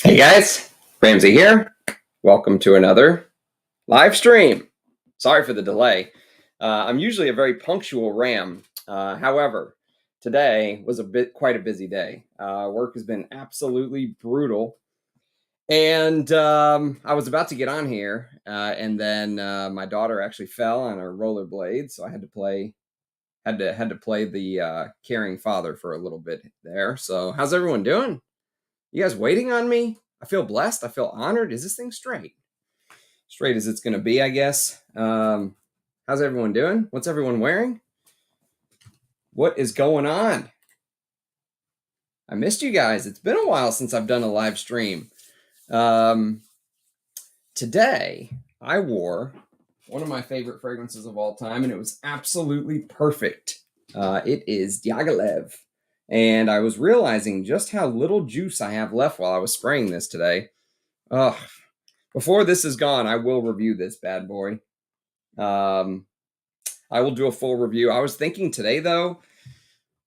Hey guys, Ramsey here. Welcome to another live stream. Sorry for the delay. I'm usually a very punctual Ram. However, today was quite a busy day. Work has been absolutely brutal, and I was about to get on here, and then my daughter actually fell on her rollerblade, so I had to play the caring father for a little bit there. So, how's everyone doing? You guys waiting on me? I feel blessed. I feel honored. Is this thing straight? Straight as it's going to be, I guess. How's everyone doing? What's everyone wearing? What is going on? I missed you guys. It's been a while since I've done a live stream. Today, I wore one of my favorite fragrances of all time, and it was absolutely perfect. It is Diaghilev. And I was realizing just how little juice I have left while I was spraying this today. Before this is gone, I will review this bad boy. I will do a full review. I was thinking today, though,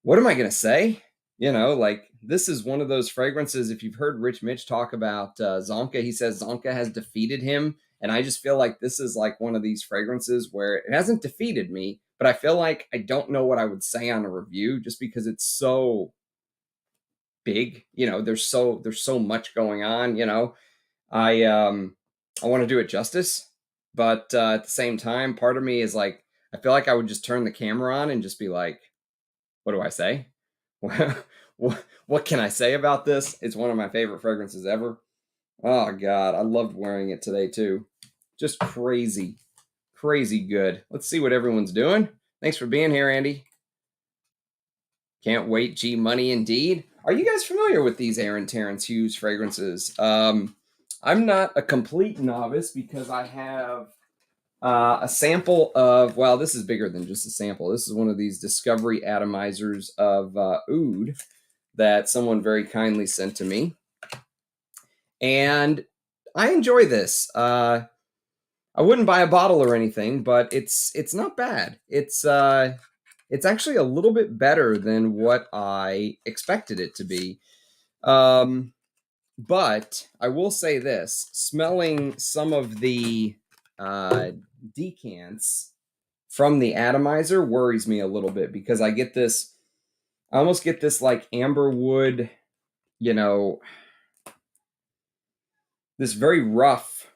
what am I going to say? This is one of those fragrances. If you've heard Rich Mitch talk about Zonka, he says Zonka has defeated him. And I just feel like this is like one of these fragrances where it hasn't defeated me, but I feel like I don't know what I would say on a review just because it's so big. There's so much going on. I want to do it justice, but at the same time, part of me is like, I feel like I would just turn the camera on and just be like, what do I say? What can I say about this? It's one of my favorite fragrances ever. Oh God, I loved wearing it today too. Just crazy good. Let's see what everyone's doing. Thanks for being here, Andy. Can't wait. G Money indeed. Are you guys familiar with these Terence Hughes fragrances? I'm not a complete novice because I have a sample of, well, this is bigger than just a sample. This is one of these discovery atomizers of oud that someone very kindly sent to me. And I enjoy this. I wouldn't buy a bottle or anything, but it's not bad. It's actually a little bit better than what I expected it to be. But I will say this, smelling some of the decants from the atomizer worries me a little bit because I almost get this like amberwood, this very rough,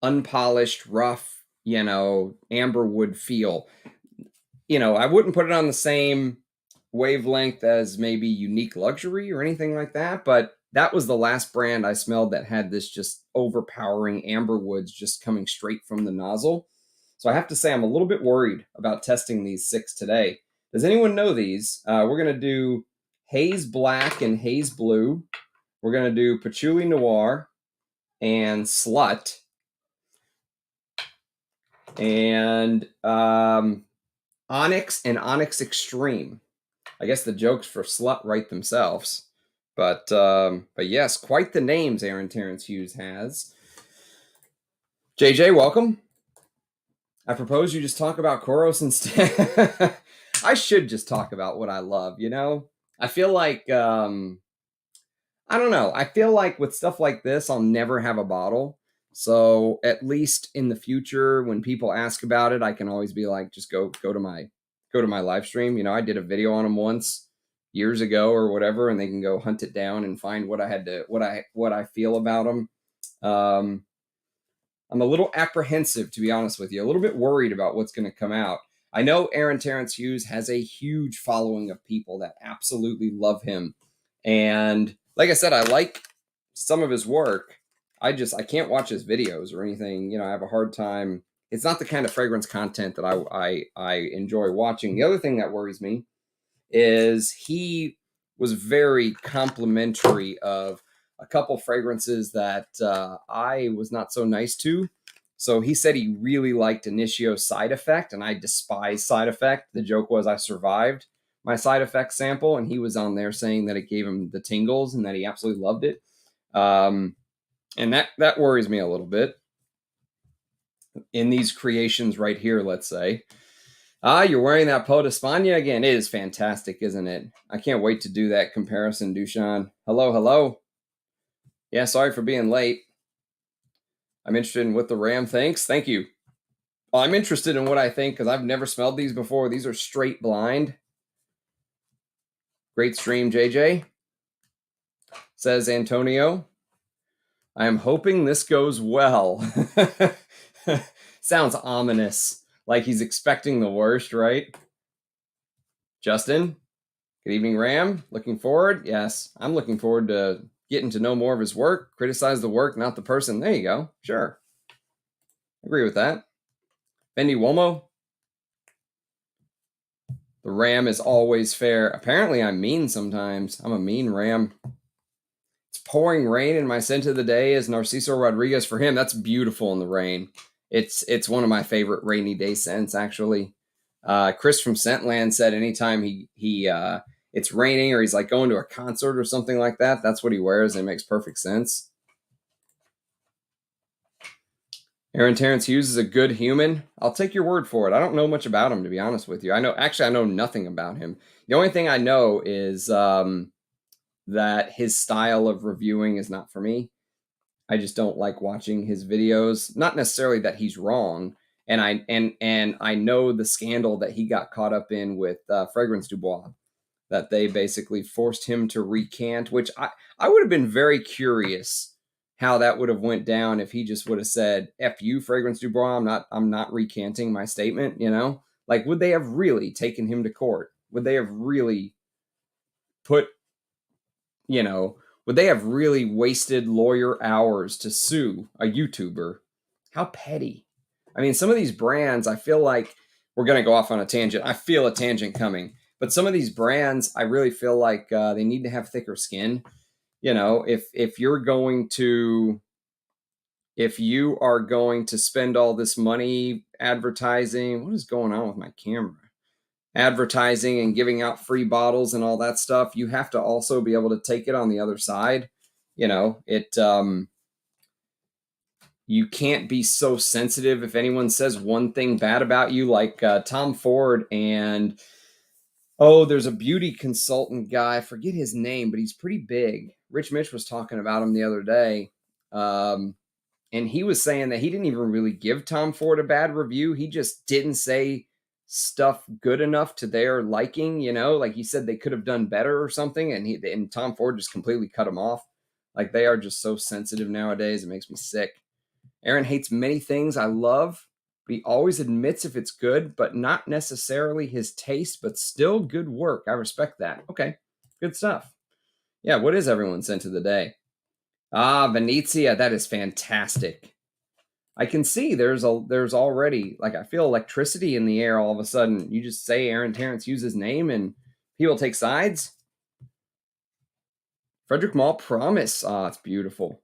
unpolished, rough, amberwood feel. I wouldn't put it on the same wavelength as maybe Unique Luxury or anything like that, but that was the last brand I smelled that had this just overpowering amber woods just coming straight from the nozzle. So I have to say I'm a little bit worried about testing these 6 today. Does anyone know these? We're going to do Haze Black and Haze Blue. We're going to do Patchouli Noir and Slut. And Onyx and Onyx Extreme. I guess the jokes for Slut write themselves. But yes, quite the names Terence Hughes has. JJ, welcome. I propose you just talk about Koros instead. I should just talk about what I love, I feel like, I don't know. I feel like with stuff like this, I'll never have a bottle. So at least in the future, when people ask about it, I can always be like, just go to my live stream. I did a video on them once years ago or whatever, and they can go hunt it down and find what I feel about them. I'm a little apprehensive, to be honest with you, a little bit worried about what's going to come out. I know Terence Hughes has a huge following of people that absolutely love him. And like I said, I like some of his work. I can't watch his videos or anything. I have a hard time. It's not the kind of fragrance content that I enjoy watching. The other thing that worries me is he was very complimentary of a couple fragrances that I was not so nice to. So he said he really liked Initio Side Effect, and I despise Side Effect. The joke was I survived my Side Effect sample, and he was on there saying that it gave him the tingles and that he absolutely loved it. And that worries me a little bit. In these creations right here, let's say. You're wearing that Peau d'Espagne again. It is fantastic, isn't it? I can't wait to do that comparison, Dushan. Hello. Yeah, sorry for being late. I'm interested in what the Ram thinks. Thank you. Well, I'm interested in what I think because I've never smelled these before. These are straight blind. Great stream, JJ. Says Antonio. I am hoping this goes well. Sounds ominous. Like he's expecting the worst, right? Justin, good evening, Ram. Looking forward? Yes, I'm looking forward to getting to know more of his work. Criticize the work, not the person. There you go. Sure. Agree with that. Bendy Womo. The Ram is always fair. Apparently, I'm mean sometimes. I'm a mean Ram. It's pouring rain, and my scent of the day is Narciso Rodriguez for him. That's beautiful in the rain. It's one of my favorite rainy day scents, actually. Chris from Scentland said anytime he it's raining or he's like going to a concert or something like that, that's what he wears, and it makes perfect sense. Aaron Terence Hughes is a good human. I'll take your word for it. I don't know much about him, to be honest with you. I know nothing about him. The only thing I know is that his style of reviewing is not for me. I just don't like watching his videos. Not necessarily that he's wrong, and I know the scandal that he got caught up in with Fragrance Dubois, that they basically forced him to recant. Which I would have been very curious how that would have went down if he just would have said "F you, Fragrance Dubois. I'm not recanting my statement." You know, like would they have really taken him to court? Would they have really put would they have really wasted lawyer hours to sue a YouTuber? How petty. I mean, some of these brands, I feel like we're going to go off on a tangent. I feel a tangent coming. But some of these brands, I really feel like they need to have thicker skin. If you are going to spend all this money advertising, what is going on with my camera? Advertising and giving out free bottles and all that stuff, you have to also be able to take it on the other side. You can't be so sensitive if anyone says one thing bad about you, like Tom Ford and there's a beauty consultant guy, I forget his name, but he's pretty big. Rich Mitch was talking about him the other day. And he was saying that he didn't even really give Tom Ford a bad review. He just didn't say stuff good enough to their liking, like he said they could have done better or something, and Tom Ford just completely cut him off. Like they are just so sensitive nowadays, it makes me sick. Aaron hates many things I love, but he always admits if it's good, but not necessarily his taste, but still good work. I respect that. Okay, good stuff. Yeah, what is everyone's scent of the day? Venezia, that is fantastic. I can see there's already, like, I feel electricity in the air all of a sudden. You just say Aaron Terence Hughes' his name and people take sides. Frederick Mall Promise. It's beautiful.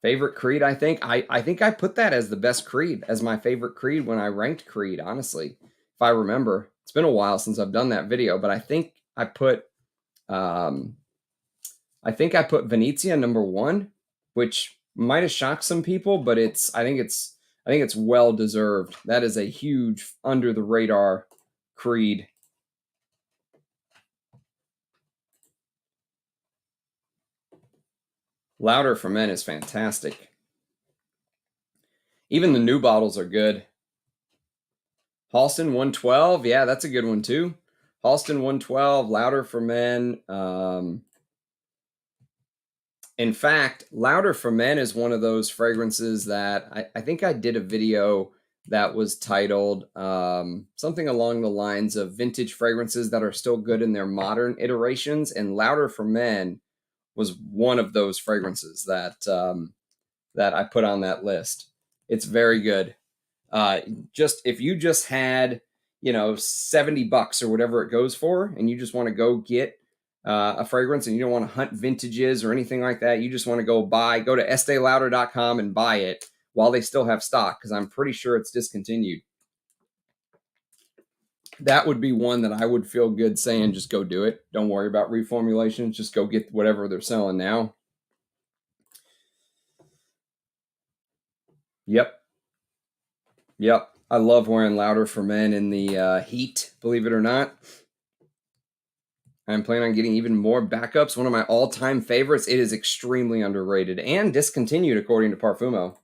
Favorite creed, I think. I think I put that as the best creed, as my favorite creed when I ranked creed, honestly. If I remember. It's been a while since I've done that video, but I think I put Venezia number 1, which might have shocked some people, but I think it's well deserved. That is a huge under the radar creed. Louder for Men is fantastic. Even the new bottles are good. Halston 112, yeah, that's a good one too. Halston 112, Louder for Men. In fact, Louder for Men is one of those fragrances that I think I did a video that was titled something along the lines of vintage fragrances that are still good in their modern iterations, and Louder for Men was one of those fragrances that I put on that list. It's very good. Just if you just had $70 or whatever it goes for, and you just want to go get a fragrance, and you don't want to hunt vintages or anything like that, you just want to go to esteelauder.com and buy it while they still have stock, because I'm pretty sure it's discontinued. That would be one that I would feel good saying, just go do it. Don't worry about reformulations. Just go get whatever they're selling now. Yep. I love wearing Louder for Men in the heat, believe it or not. I'm planning on getting even more backups. One of my all-time favorites. It is extremely underrated and discontinued, according to Parfumo.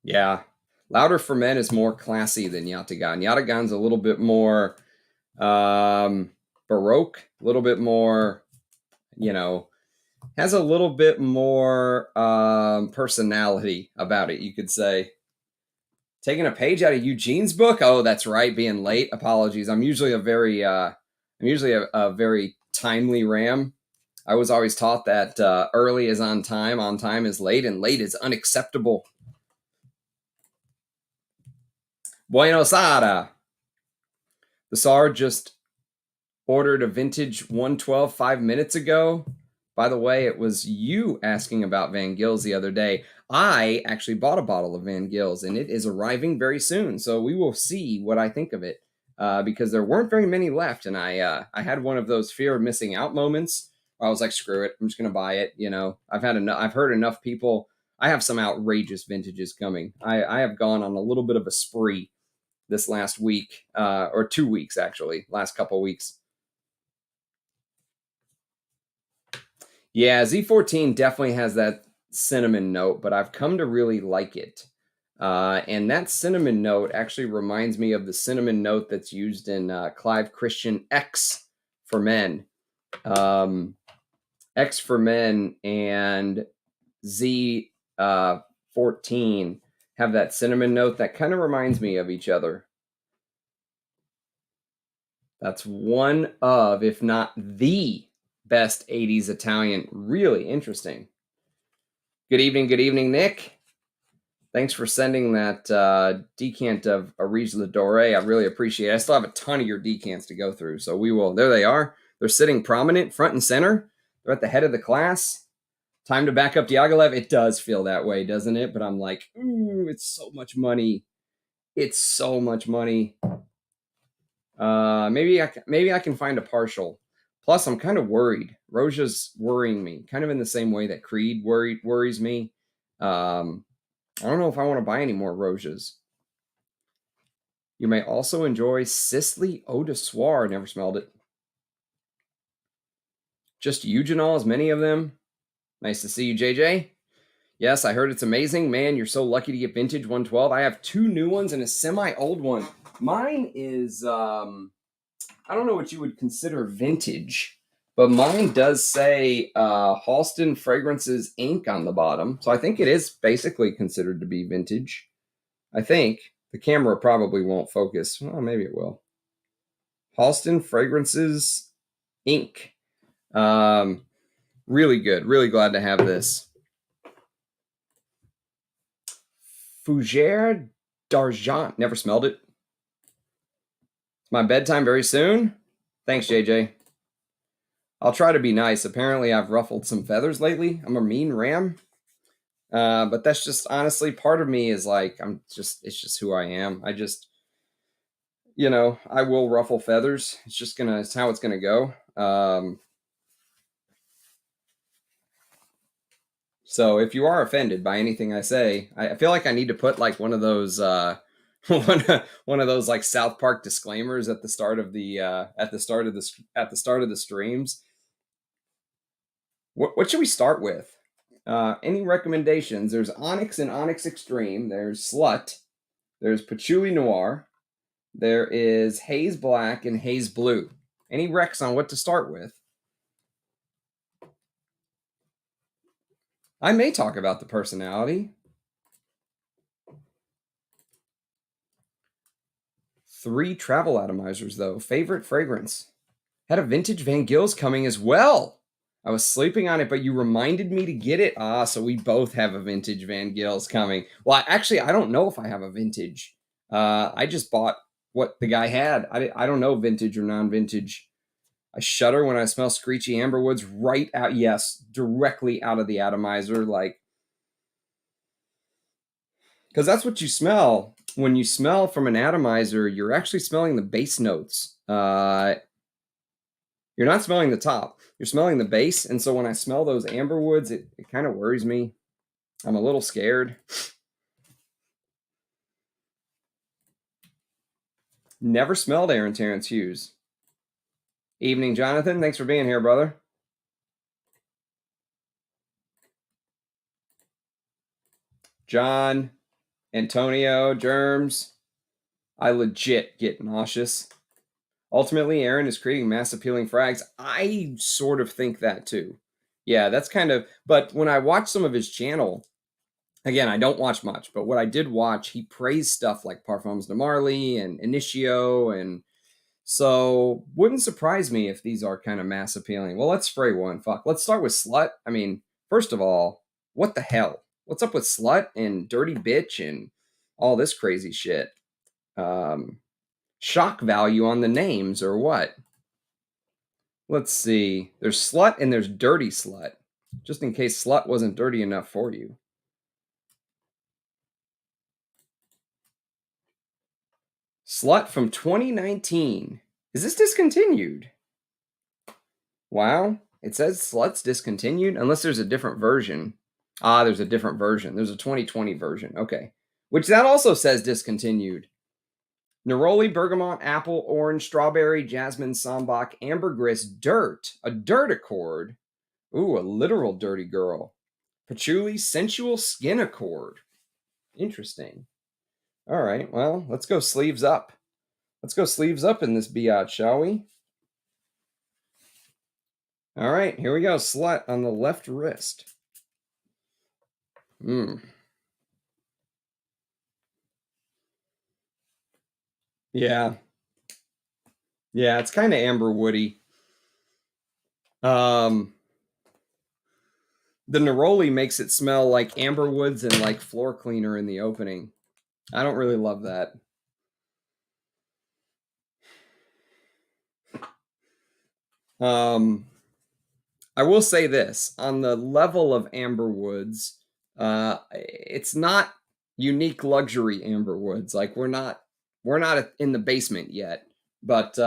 Yeah. Louder for Men is more classy than Yatagan. Yatagan's a little bit more Baroque, a little bit more, you know, has a little bit more personality about it, you could say. Taking a page out of Eugene's book? Oh, that's right, being late. Apologies. I'm usually a very very timely ram. I was always taught that early is on time is late, and late is unacceptable. Buenos Aires. The SAR just ordered a vintage 112 5 minutes ago. By the way, it was you asking about Van Gils the other day. I actually bought a bottle of Van Gils, and it is arriving very soon. So we will see what I think of it, because there weren't very many left, and I had one of those fear of missing out moments. Where I was like, screw it, I'm just gonna buy it. You know, I've heard enough people. I have some outrageous vintages coming. I have gone on a little bit of a spree this last week, or 2 weeks actually, last couple weeks. Yeah, Z14 definitely has that cinnamon note, but I've come to really like it. And that cinnamon note actually reminds me of the cinnamon note that's used in Clive Christian X for Men. X for Men and Z14 have that cinnamon note that kind of reminds me of each other. That's one of, if not the best 80s Italian. Really interesting. Good evening, Nick. Thanks for sending that decant of Arige Ladore. I really appreciate it. I still have a ton of your decants to go through, so we will. There they are. They're sitting prominent, front and center. They're at the head of the class. Time to back up Diaghilev. It does feel that way, doesn't it? But I'm like, ooh, it's so much money. It's so much money. Maybe I can find a partial. Plus, I'm kind of worried. Roja's worrying me, kind of in the same way that Creed worries me. I don't know if I want to buy any more Rojas. You may also enjoy Sisley Eau de Soir. Never smelled it. Just Eugenol, as many of them. Nice to see you, JJ. Yes, I heard it's amazing. Man, you're so lucky to get vintage 112. I have 2 new ones and a semi-old one. Mine is, I don't know what you would consider vintage, but mine does say Halston Fragrances Inc. on the bottom. So I think it is basically considered to be vintage. I think. The camera probably won't focus. Well, maybe it will. Halston Fragrances Inc. Really good. Really glad to have this. Fougère d'Argent. Never smelled it. It's my bedtime very soon. Thanks, JJ. I'll try to be nice. Apparently, I've ruffled some feathers lately. I'm a mean ram. But that's just honestly part of me is like, it's just who I am. I just, I will ruffle feathers. It's how it's gonna go. So if you are offended by anything I say, I feel like I need to put like one of those one of those like South Park disclaimers at the start of the streams. What should we start with? Any recommendations? There's Onyx and Onyx Extreme. There's Slut. There's Patchouli Noir. There is Haze Black and Haze Blue. Any recs on what to start with? I may talk about the personality. 3 travel atomizers, though. Favorite fragrance. Had a vintage Van Gils coming as well. I was sleeping on it, but you reminded me to get it. So we both have a vintage Van Gils coming. Well, actually, I don't know if I have a vintage. I just bought what the guy had. I don't know vintage or non-vintage. I shudder when I smell screechy amberwoods right out. Yes, directly out of the atomizer, like, because that's what you smell when you smell from an atomizer. You're actually smelling the base notes. You're not smelling the top. You're smelling the base. And so when I smell those amberwoods, it kind of worries me. I'm a little scared. Never smelled Terence Hughes. Evening, Jonathan. Thanks for being here, brother. John, Antonio, Germs. I legit get nauseous. Ultimately, Aaron is creating mass appealing frags. I sort of think that too. Yeah, that's kind of. But when I watch some of his channel, again, I don't watch much, but what I did watch, he praised stuff like Parfums de Marly and Initio, and so wouldn't surprise me if these are kind of mass appealing. Well, let's spray one. Fuck. Let's start with Slut. I mean, first of all, what the hell? What's up with Slut and Dirty Bitch and all this crazy shit? Shock value on the names or what? Let's see. There's Slut and there's Dirty Slut. Just in case Slut wasn't dirty enough for you. Slut from 2019. Is this discontinued? Wow. It says Slut's discontinued unless there's a different version. Ah, there's a different version. There's a 2020 version. Okay. Which that also says discontinued. Neroli, bergamot, apple, orange, strawberry, jasmine, sambac, ambergris, dirt. A dirt accord. Ooh, a literal dirty girl. Patchouli, sensual skin accord. Interesting. All right, well, let's go sleeves up. Let's go sleeves up in this biatch, shall we? All right, here we go. Slut on the left wrist. Yeah. Yeah, it's kind of amber woody. The neroli makes it smell like amber woods and like floor cleaner in the opening. I don't really love that. I will say this on the level of amber woods, it's not unique luxury amber woods. Like we're not in the basement yet, but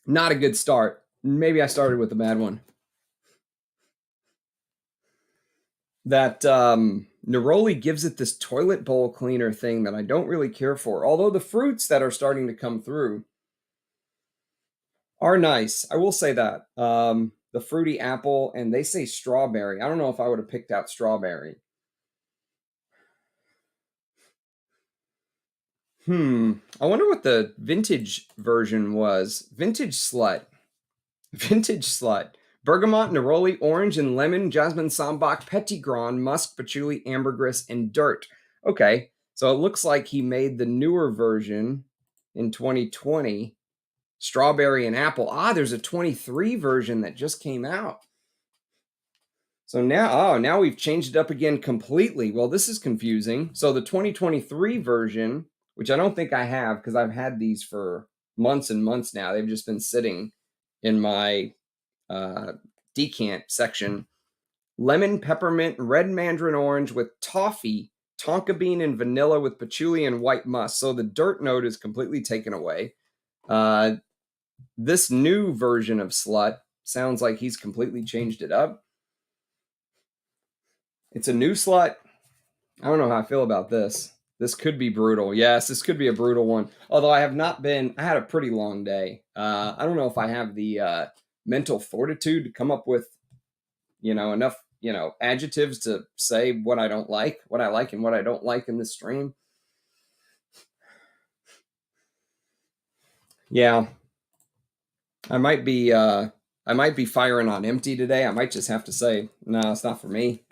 not a good start. Maybe I started with a bad one. That neroli gives it this toilet bowl cleaner thing that I don't really care for. Although the fruits that are starting to come through are nice. I will say that. The fruity apple, and they say strawberry. I don't know if I would have picked out strawberry. I wonder what the vintage version was. Vintage Slut. Vintage Slut. Bergamot, neroli, orange, and lemon, jasmine, sambac, petitgrain, musk, patchouli, ambergris, and dirt. Okay, so it looks like he made the newer version in 2020. Strawberry and apple. Ah, there's a 23 version that just came out. So now we've changed it up again completely. Well, this is confusing. So the 2023 version, which I don't think I have because I've had these for months and months now. They've just been sitting in my decant section. Lemon, peppermint, red mandarin orange with toffee, tonka bean, and vanilla with patchouli and white musk. So the dirt note is completely taken away. This new version of Slut sounds like he's completely changed it up. It's a new Slut. I don't know how I feel about this. This could be brutal. Yes, this could be a brutal one. Although I have not been, I had a pretty long day. I don't know if I have the mental fortitude to come up with, enough, adjectives to say what I don't like, what I like and what I don't like in this stream. Yeah. I might be firing on empty today. I might just have to say, no, it's not for me.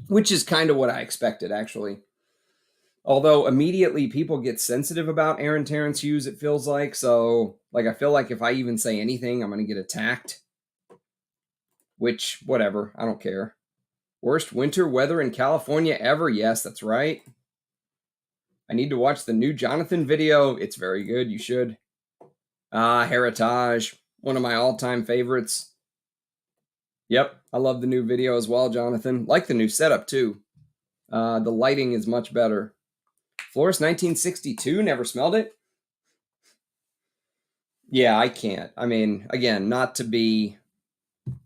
Which is kind of what I expected, actually. Although immediately people get sensitive about Aaron Terence Hughes, it feels like. So, I feel like if I even say anything, I'm going to get attacked. Which, whatever, I don't care. Worst winter weather in California ever? Yes, that's right. I need to watch the new Jonathan video. It's very good. You should. Heritage, one of my all-time favorites. Yep, I love the new video as well, Jonathan. Like the new setup, too. The lighting is much better. Florist 1962, never smelled it? Yeah, I can't. I mean, again, not to be...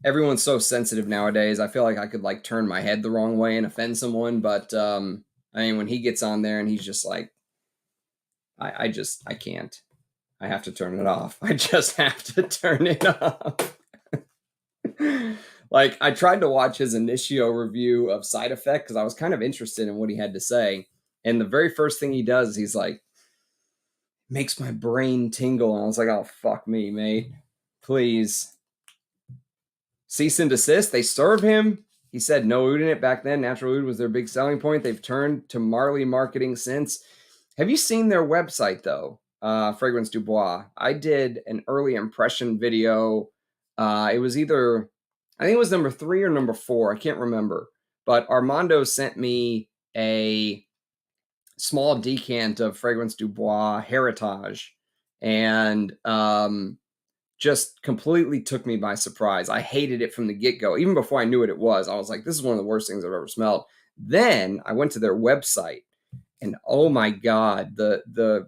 Everyone's so sensitive nowadays. I feel like I could, turn my head the wrong way and offend someone, but I mean, when he gets on there and he's just like, I can't. I have to turn it off. I just have to turn it off. Like, I tried to watch his initio review of Side Effect because I was kind of interested in what he had to say. And the very first thing he does, he's like, makes my brain tingle. And I was like, oh, fuck me, mate. Please. Cease and desist. They serve him. He said no oud in it back then. Natural oud was their big selling point. They've turned to Marley marketing since. Have you seen their website, though? Fragrance Du Bois. I did an early impression video. It was either, I think it was number 3 or number 4. I can't remember. But Armando sent me a small decant of Fragrance Du Bois Heritage. And just completely took me by surprise. I hated it from the get-go. Even before I knew what it was, I was like, this is one of the worst things I've ever smelled. Then I went to their website, and oh my God, the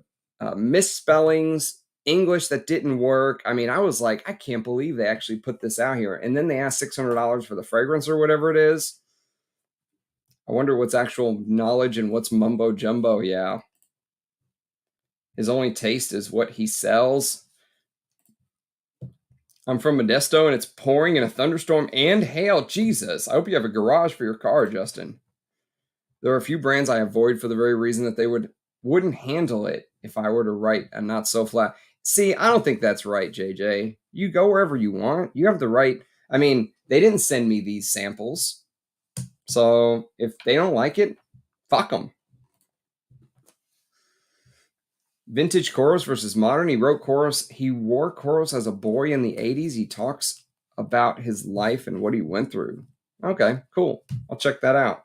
misspellings, English that didn't work. I mean, I was like, I can't believe they actually put this out here. And then they asked $600 for the fragrance or whatever it is. I wonder what's actual knowledge and what's mumbo jumbo. Yeah. His only taste is what he sells. I'm from Modesto and it's pouring in a thunderstorm and hail. Jesus. I hope you have a garage for your car, Justin. There are a few brands I avoid for the very reason that they wouldn't handle it if I were to write a not so flat. See, I don't think that's right, JJ. You go wherever you want. You have the right. I mean, they didn't send me these samples. So if they don't like it, fuck them. Vintage Koros versus modern. He wrote Koros. He wore Koros as a boy in the 80s. He talks about his life and what he went through. Okay, cool. I'll check that out.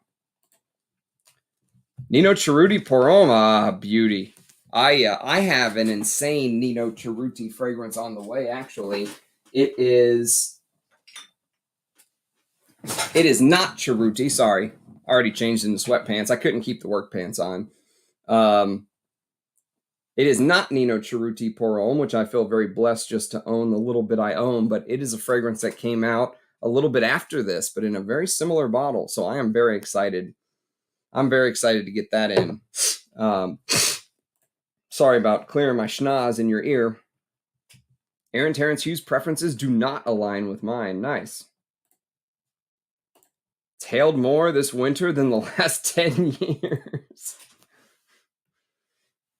Nino Cerruti Poroma, beauty. I have an insane Nino Cerruti fragrance on the way, actually. It is not Cerruti, sorry. I already changed into sweatpants. I couldn't keep the work pants on. It is not Nino Cerruti Pour Homme, which I feel very blessed just to own the little bit I own, but it is a fragrance that came out a little bit after this, but in a very similar bottle. So I am very excited. I'm very excited to get that in. Sorry about clearing my schnoz in your ear. Aaron Terence Hughes' preferences do not align with mine. Nice. It's hailed more this winter than the last 10 years.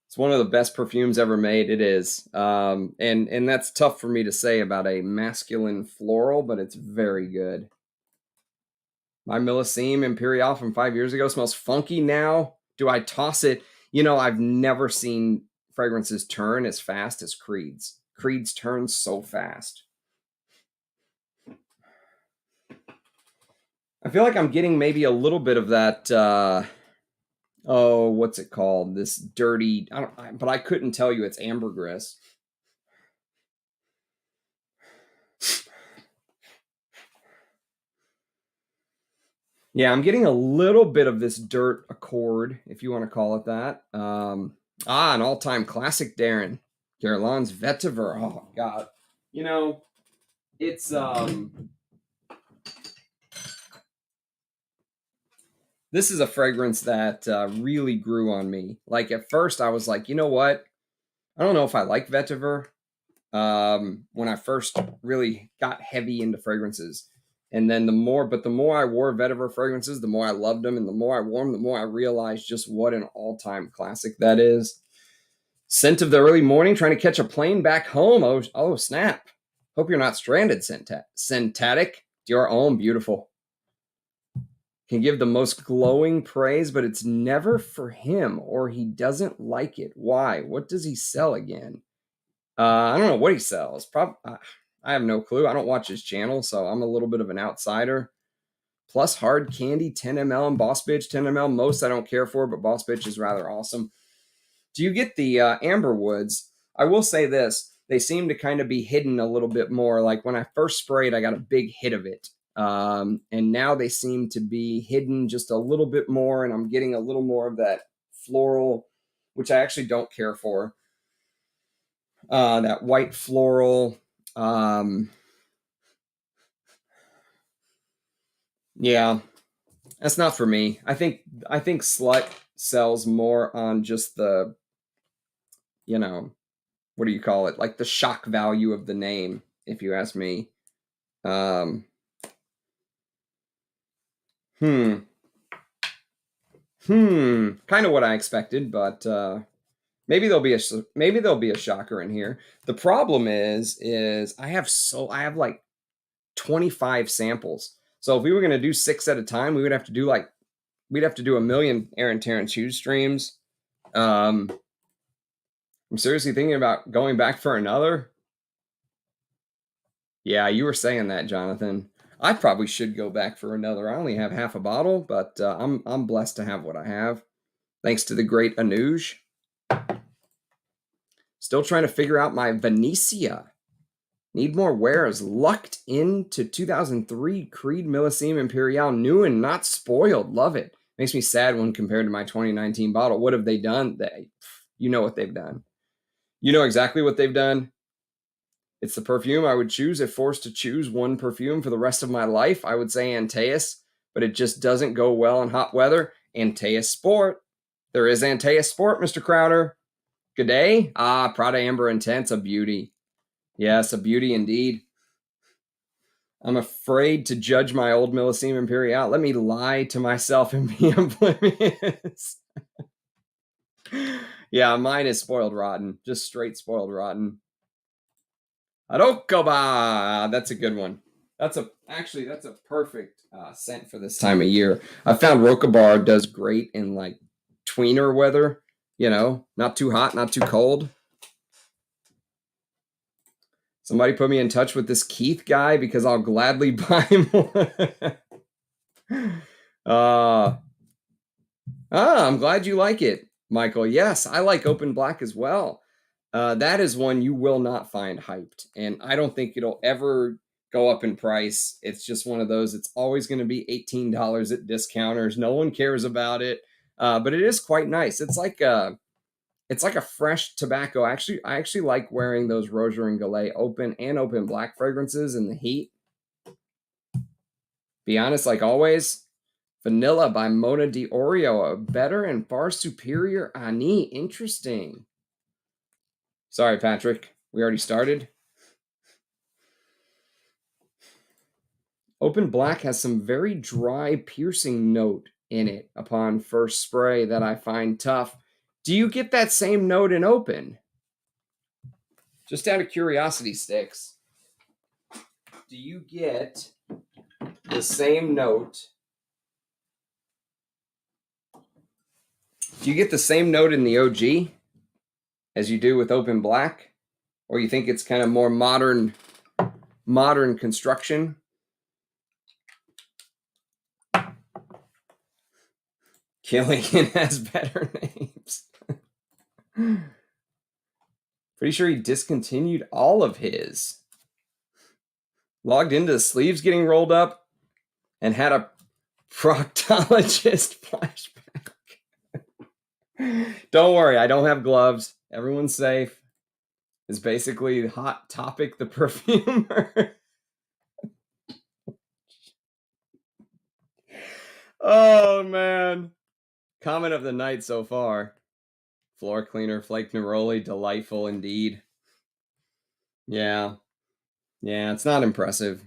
It's one of the best perfumes ever made. It is. And that's tough for me to say about a masculine floral, but it's very good. My Millesime Imperial from 5 years ago smells funky now. Do I toss it? You know, I've never seen fragrances turn as fast as Creed's. Creed's turns so fast. I feel like I'm getting maybe a little bit of that... oh, what's it called? This dirty, but I couldn't tell you it's ambergris. Yeah, I'm getting a little bit of this dirt accord, if you want to call it that. An all-time classic, Darren. Guerlain's Vetiver. Oh, God. You know, it's... This is a fragrance that really grew on me. Like, at first, I was like, you know what? I don't know if I like Vetiver when I first really got heavy into fragrances. And then the more I wore Vetiver fragrances, the more I loved them. And the more I wore them, the more I realized just what an all-time classic that is. Scent of the early morning, trying to catch a plane back home. Oh snap. Hope you're not stranded, Syntatic. Your own beautiful. Can give the most glowing praise, but it's never for him, or he doesn't like it. Why? What does he sell again? I don't know what he sells. I have no clue. I don't watch his channel, so I'm a little bit of an outsider. Plus hard candy, 10 ml, and Boss Bitch 10 ml. Most I don't care for, but Boss Bitch is rather awesome. Do you get the Amber Woods? I will say this. They seem to kind of be hidden a little bit more. Like when I first sprayed, I got a big hit of it. And now they seem to be hidden just a little bit more, and I'm getting a little more of that floral, which I actually don't care for. That white floral. Yeah, that's not for me. I think Slut sells more on just the, you know, what do you call it? Like the shock value of the name, if you ask me. Kind of what I expected, but maybe there'll be a shocker in here. The problem is I have like 25 samples. So if we were going to do 6 at a time, we'd have to do a million Aaron Terence Hughes streams. I'm seriously thinking about going back for another. Yeah, you were saying that, Jonathan. I probably should go back for another. I only have half a bottle, but I'm blessed to have what I have. Thanks to the great Anuj. Still trying to figure out my Venetia. Need more wares. Lucked into 2003 Creed Millesime Imperial. New and not spoiled. Love it. Makes me sad when compared to my 2019 bottle. What have they done? You know what they've done. You know exactly what they've done. It's the perfume I would choose if forced to choose one perfume for the rest of my life. I would say Antaeus, but it just doesn't go well in hot weather. Antaeus Sport. There is Antaeus Sport, Mr. Crowder. Good day. Prada Amber Intense, a beauty. Yes, a beauty indeed. I'm afraid to judge my old Millesime Imperial. Let me lie to myself and be oblivious. Yeah, mine is spoiled rotten. Just straight spoiled rotten. Arokoba! That's a good one. That's a perfect scent for this time of year. I found Rokabar does great in like tweener weather. You know, not too hot, not too cold. Somebody put me in touch with this Keith guy because I'll gladly buy one. I'm glad you like it, Michael. Yes, I like Open Black as well. That is one you will not find hyped, and I don't think it'll ever go up in price. It's just one of those. It's always going to be $18 at discounters. No one cares about it, but it is quite nice. It's like a fresh tobacco. I actually like wearing those Roger and Gallet open black fragrances in the heat. Be honest, like always. Vanilla by Mona Di Oreo, a better and far superior Ani. Interesting. Sorry, Patrick. We already started. Open Black has some very dry, piercing note in it upon first spray that I find tough. Do you get that same note in Open? Just out of curiosity, Sticks. Do you get the same note? Do you get the same note in the OG as you do with Open Black? Or you think it's kind of more modern construction? Killian has better names. Pretty sure he discontinued all of his. Logged into the sleeves getting rolled up and had a proctologist flashback. Don't worry, I don't have gloves. Everyone's safe. It's basically Hot Topic the perfumer. Oh, man. Comment of the night so far. Floor cleaner, flake neroli, delightful indeed. Yeah. Yeah, it's not impressive.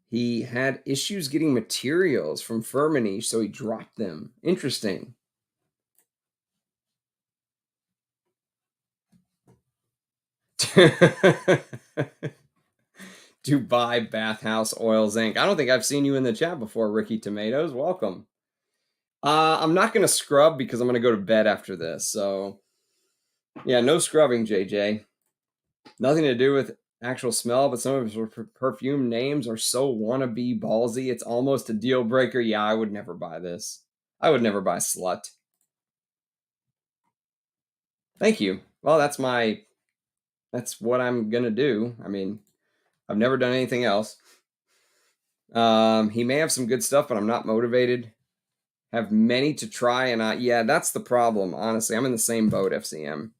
He had issues getting materials from Firmenich, so he dropped them. Interesting. Dubai Bathhouse Oils Inc. I don't think I've seen you in the chat before, Ricky Tomatoes. Welcome. I'm not going to scrub because I'm going to go to bed after this. So, yeah, no scrubbing, JJ. Nothing to do with actual smell, but some of his perfume names are so wannabe ballsy. It's almost a deal breaker. Yeah, I would never buy this. I would never buy Slut. Thank you. Well, that's what I'm going to do. I mean, I've never done anything else. He may have some good stuff, but I'm not motivated. Have many to try, and yeah, that's the problem. Honestly, I'm in the same boat, FCM.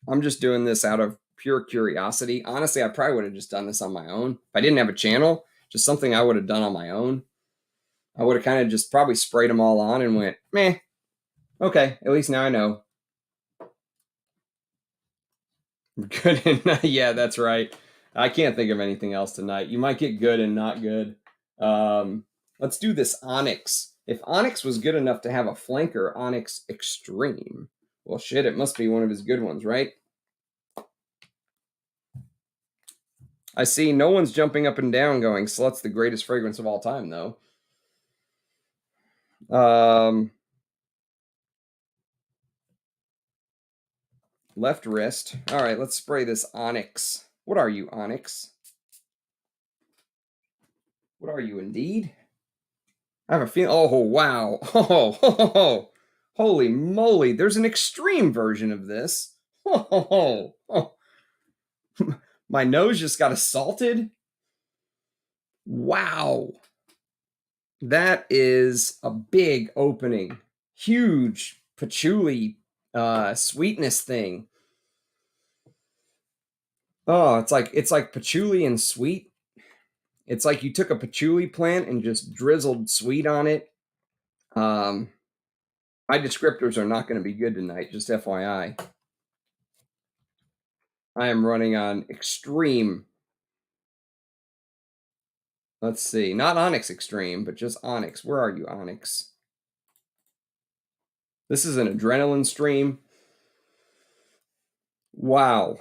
I'm just doing this out of pure curiosity. Honestly, I probably would have just done this on my own. If I didn't have a channel, just something I would have done on my own. I would have kind of just probably sprayed them all on and went, meh, okay, at least now I know. Good and yeah, that's right. I can't think of anything else tonight. You might get good and not good. Let's do this Onyx. If Onyx was good enough to have a flanker, Onyx Extreme. Well, shit, it must be one of his good ones, right? I see no one's jumping up and down going, Slut's the greatest fragrance of all time, though. Left wrist. All right, let's spray this Onyx. What are you, Onyx? What are you, indeed? I have a feeling. Oh, wow. Oh, holy moly. There's an extreme version of this. Oh, my nose just got assaulted. Wow. That is a big opening. Huge patchouli sweetness thing. Oh, it's like patchouli and sweet. It's like you took a patchouli plant and just drizzled sweet on it. My descriptors are not going to be good tonight, just FYI. I am running on extreme. Let's see, not Onyx Extreme, but just Onyx. Where are you, Onyx? This is an adrenaline stream. Wow.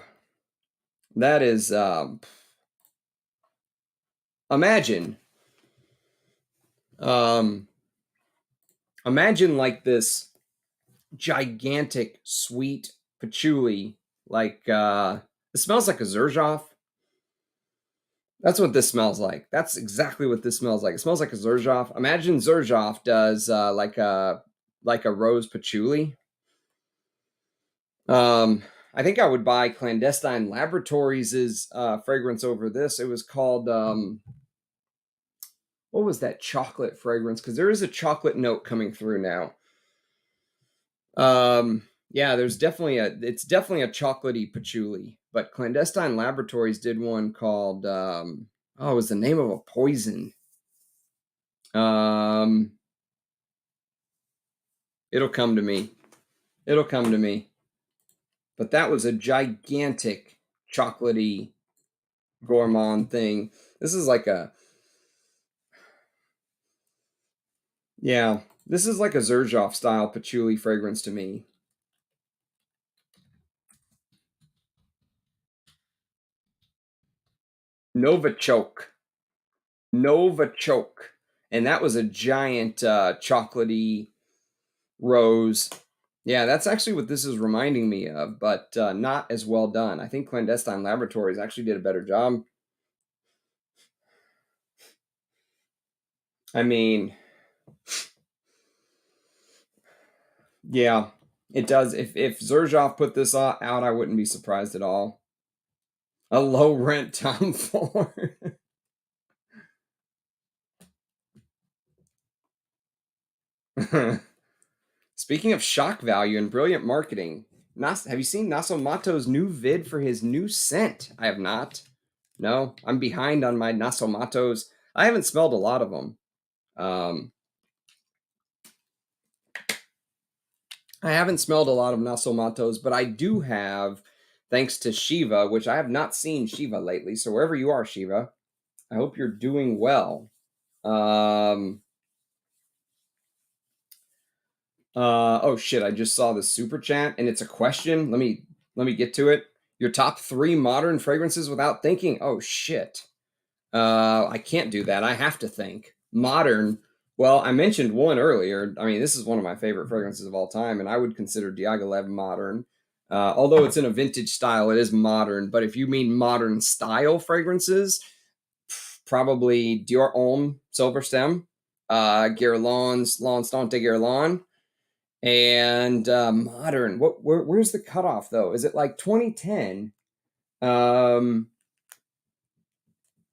That is, imagine, imagine like this gigantic sweet patchouli, like, it smells like a Xerjoff. That's what this smells like. That's exactly what this smells like. It smells like a Xerjoff. Imagine Xerjoff does like a rose patchouli. I think I would buy Clandestine Laboratories' fragrance over this. It was called what was that chocolate fragrance? Because there is a chocolate note coming through now. Yeah, it's definitely a chocolatey patchouli. But Clandestine Laboratories did one called it was the name of a poison. It'll come to me. It'll come to me. But that was a gigantic chocolatey gourmand thing. This is like a this is like a Xerjoff style patchouli fragrance to me. Novichok. And that was a giant chocolatey rose. Yeah, that's actually what this is reminding me of, but not as well done. I think Clandestine Laboratories actually did a better job. I mean, yeah, it does. If Xerjoff put this out, I wouldn't be surprised at all. A low rent Tom Ford. Speaking of shock value and brilliant marketing, have you seen Nasomato's new vid for his new scent? I have not. No, I'm behind on my Nasomatos. I haven't smelled a lot of them. I haven't smelled a lot of Nasomatos, but I do have, thanks to Shiva, which I have not seen Shiva lately. So wherever you are, Shiva, I hope you're doing well. Oh shit, I just saw the super chat and it's a question. Let me get to it. Your top 3 modern fragrances without thinking. Oh shit. I can't do that. I have to think. Modern. Well, I mentioned one earlier. I mean, this is one of my favorite fragrances of all time, and I would consider Diaghilev modern. Although it's in a vintage style, it is modern. But if you mean modern style fragrances, probably Dior Homme Silver Stem, Guerlain's L'Instant de Guerlain, and modern. Where's the cutoff though? Is it like 2010?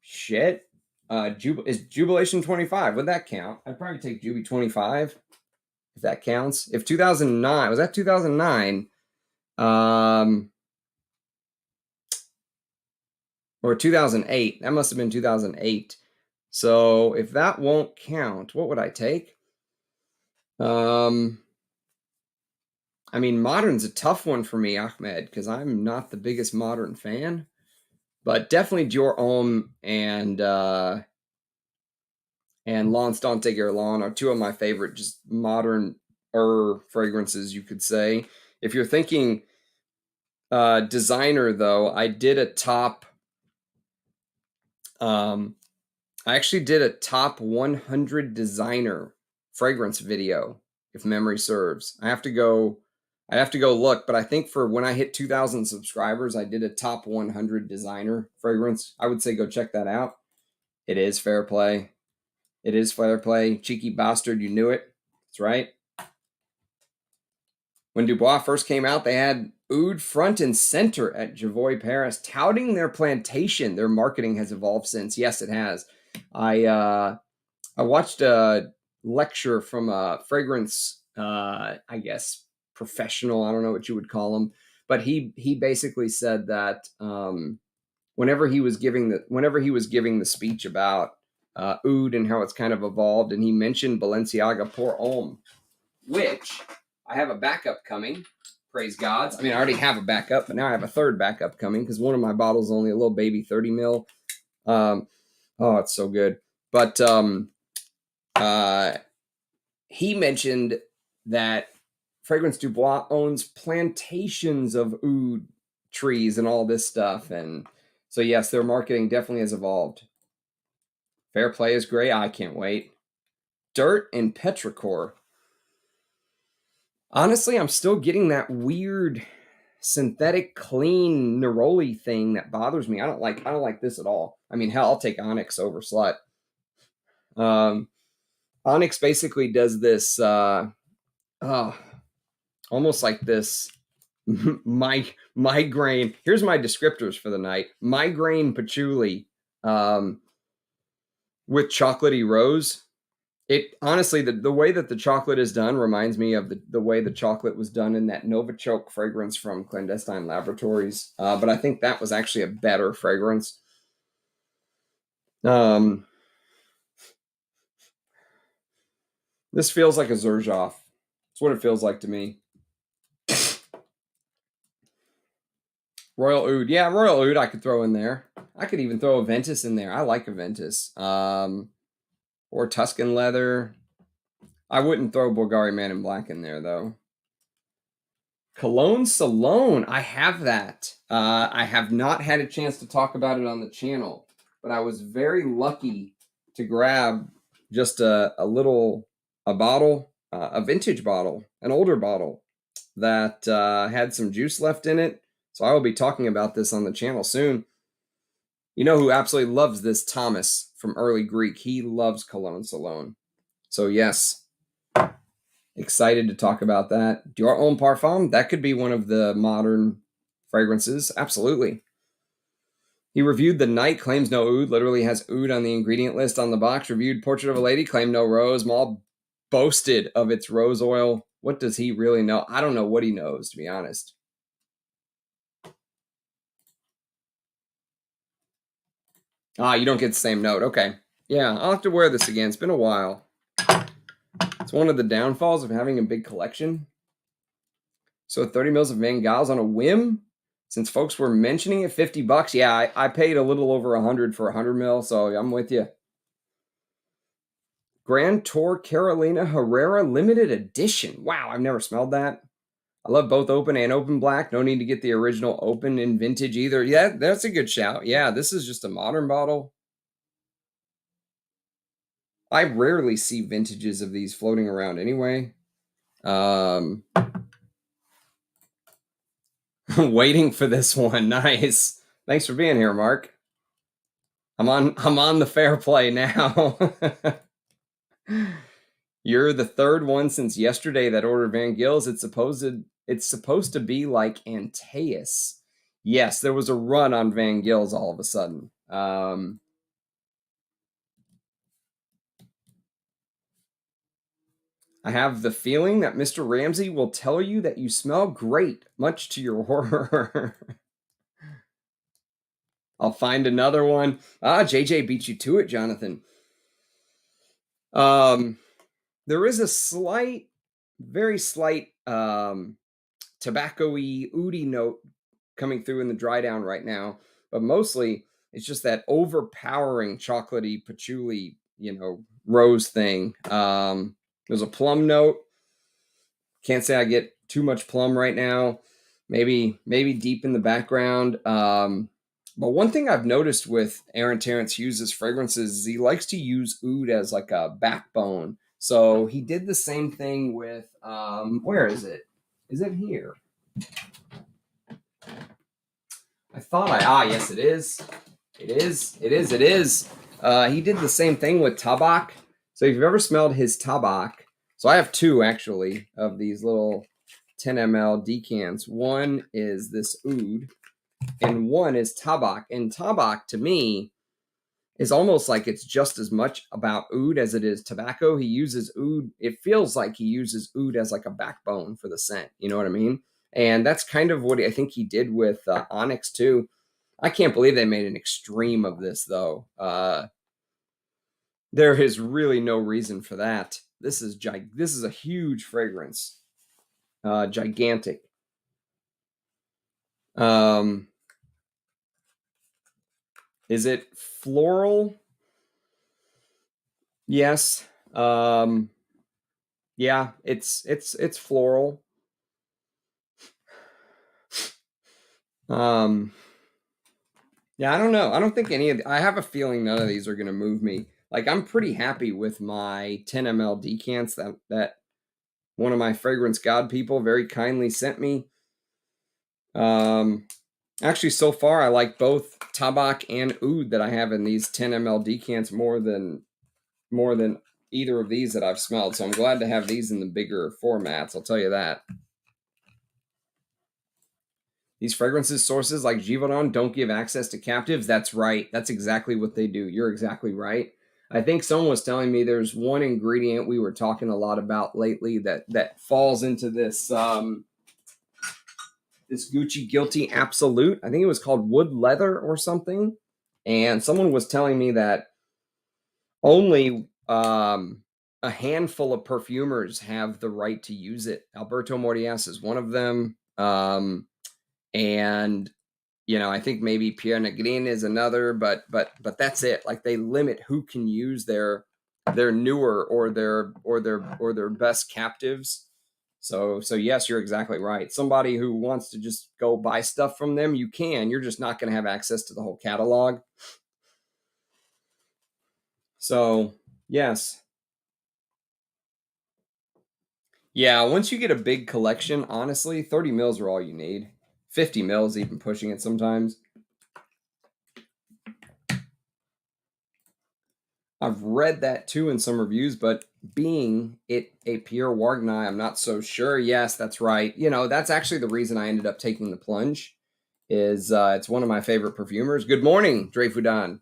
Shit. Is Jubilation 25? Would that count? I'd probably take Juby 25 if that counts. If 2009 was that 2009, or 2008? That must have been 2008. So if that won't count, what would I take? I mean, modern's a tough one for me, Ahmed, because I'm not the biggest modern fan. But definitely Dior Homme and L'Instante Guerlain are two of my favorite just modern fragrances, you could say. If you're thinking designer, though, I did a top. I actually did a top 100 designer fragrance video, if memory serves. I have to go look, but I think for when I hit 2,000 subscribers, I did a top 100 designer fragrance. I would say go check that out. It is fair play. It is fair play. Cheeky bastard, you knew it. That's right. When Dubois first came out, they had Oud front and center at Javoy Paris, touting their plantation. Their marketing has evolved since. Yes, it has. I watched a lecture from a fragrance, I guess, professional. I don't know what you would call him, but he basically said that whenever he was giving the speech about oud and how it's kind of evolved, and he mentioned Balenciaga Pour Homme, which I have a backup coming. Praise gods. I mean, I already have a backup, but now I have a third backup coming because one of my bottles is only a little baby 30 mil. Oh, it's so good. But he mentioned that Fragrance Dubois owns plantations of oud trees and all this stuff. And so, yes, their marketing definitely has evolved. Fair play is great. I can't wait. Dirt and petrichor. Honestly, I'm still getting that weird synthetic clean neroli thing that bothers me. I don't like this at all. I mean, hell, I'll take Onyx over Slut. Onyx basically does this almost like this migraine. Here's my descriptors for the night. Migraine patchouli with chocolatey rose. It honestly, the way that the chocolate is done reminds me of the way the chocolate was done in that Novichok fragrance from Clandestine Laboratories. But I think that was actually a better fragrance. This feels like a Xerjoff. It's what it feels like to me. Royal Oud. Yeah, Royal Oud I could throw in there. I could even throw a Ventus in there. I like a Ventus. Or Tuscan Leather. I wouldn't throw Bulgari Man in Black in there, though. Cologne Salone. I have that. I have not had a chance to talk about it on the channel, but I was very lucky to grab just a bottle, a vintage bottle, an older bottle that had some juice left in it. So I will be talking about this on the channel soon. You know who absolutely loves this? Thomas from Early Greek. He loves Cologne Salone. So yes, excited to talk about that. Dior Homme Parfum, that could be one of the modern fragrances. Absolutely. He reviewed The Night, claims no oud, literally has oud on the ingredient list on the box. Reviewed Portrait of a Lady, claimed no rose. Mall boasted of its rose oil. What does he really know? I don't know what he knows, to be honest. You don't get the same note. Okay. Yeah, I'll have to wear this again. It's been a while. It's one of the downfalls of having a big collection. So 30 mils of Van Gaals on a whim? Since folks were mentioning it, $50. Yeah, I paid a little over 100 for 100 mil, so I'm with you. Grand Tour Carolina Herrera limited edition. Wow, I've never smelled that. I love both open and open black. No need to get the original open in vintage either. Yeah, that's a good shout. Yeah, this is just a modern bottle. I rarely see vintages of these floating around anyway. Waiting for this one. Nice. Thanks for being here, Mark. I'm on the fair play now. You're the third one since yesterday that ordered Van Gils. It's supposed to be like Antaeus. Yes, there was a run on Van Gils all of a sudden. I have the feeling that Mr. Ramsey will tell you that you smell great, much to your horror. I'll find another one. JJ beat you to it, Jonathan. There is a slight, very slight tobacco-y, oody note coming through in the dry down right now, but mostly it's just that overpowering chocolatey patchouli, rose thing. There's a plum note. Can't say I get too much plum right now. Maybe deep in the background. But one thing I've noticed with Terence Hughes' fragrances is he likes to use oud as like a backbone. So he did the same thing with where is it? Is it here? I thought yes, it is. It is. He did the same thing with tabak. So if you've ever smelled his tabak, so I have two actually of these little 10 ml decants. One is this oud, and one is tabak. And tabak to me is almost like it's just as much about oud as it is tobacco. He uses oud. It feels like he uses oud as like a backbone for the scent. You know what I mean? And that's kind of what I think he did with Onyx too. I can't believe they made an extreme of this though. There is really no reason for that. This is a huge fragrance. Gigantic. Is it floral? Yes. Yeah, it's floral. Yeah, I don't know. I don't think I have a feeling none of these are going to move me. Like I'm pretty happy with my 10 ml decants that one of my fragrance god people very kindly sent me. Actually, so far I like both tabak and oud that I have in these 10 ml decants more than either of these that I've smelled. So I'm glad to have these in the bigger formats. I'll tell you that. These fragrances sources like Givaudan don't give access to captives. That's right. That's exactly what they do. You're exactly right. I think someone was telling me there's one ingredient we were talking a lot about lately that falls into this this Gucci Guilty Absolute. I think it was called wood leather or something. And someone was telling me that only a handful of perfumers have the right to use it. Alberto Mordias is one of them. And I think maybe Pierre Negrin is another, but that's it. Like they limit who can use their newer or their best captives. So yes, you're exactly right. Somebody who wants to just go buy stuff from them, you can. You're just not going to have access to the whole catalog. So yes. Yeah, once you get a big collection, honestly, 30 mils are all you need. 50 mils even pushing it sometimes. I've read that too in some reviews, but being it a Pierre Wagner, I'm not so sure. Yes, that's right. That's actually the reason I ended up taking the plunge. Is it's one of my favorite perfumers. Good morning, Dre Fudan.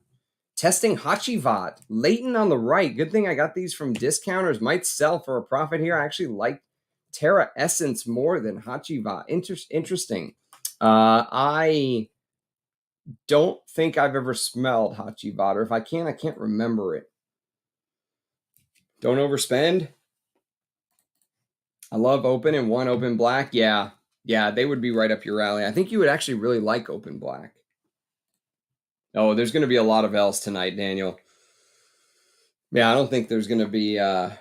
Testing Hachivat. Leighton on the right. Good thing I got these from discounters. Might sell for a profit here. I actually like Terra Essence more than Hachivat. Interesting. I don't think I've ever smelled Hachivat, or if I can, I can't remember it. Don't overspend. I love open and one open black. Yeah, they would be right up your alley. I think you would actually really like open black. Oh, there's going to be a lot of L's tonight, Daniel. Yeah, I don't think there's going to be. I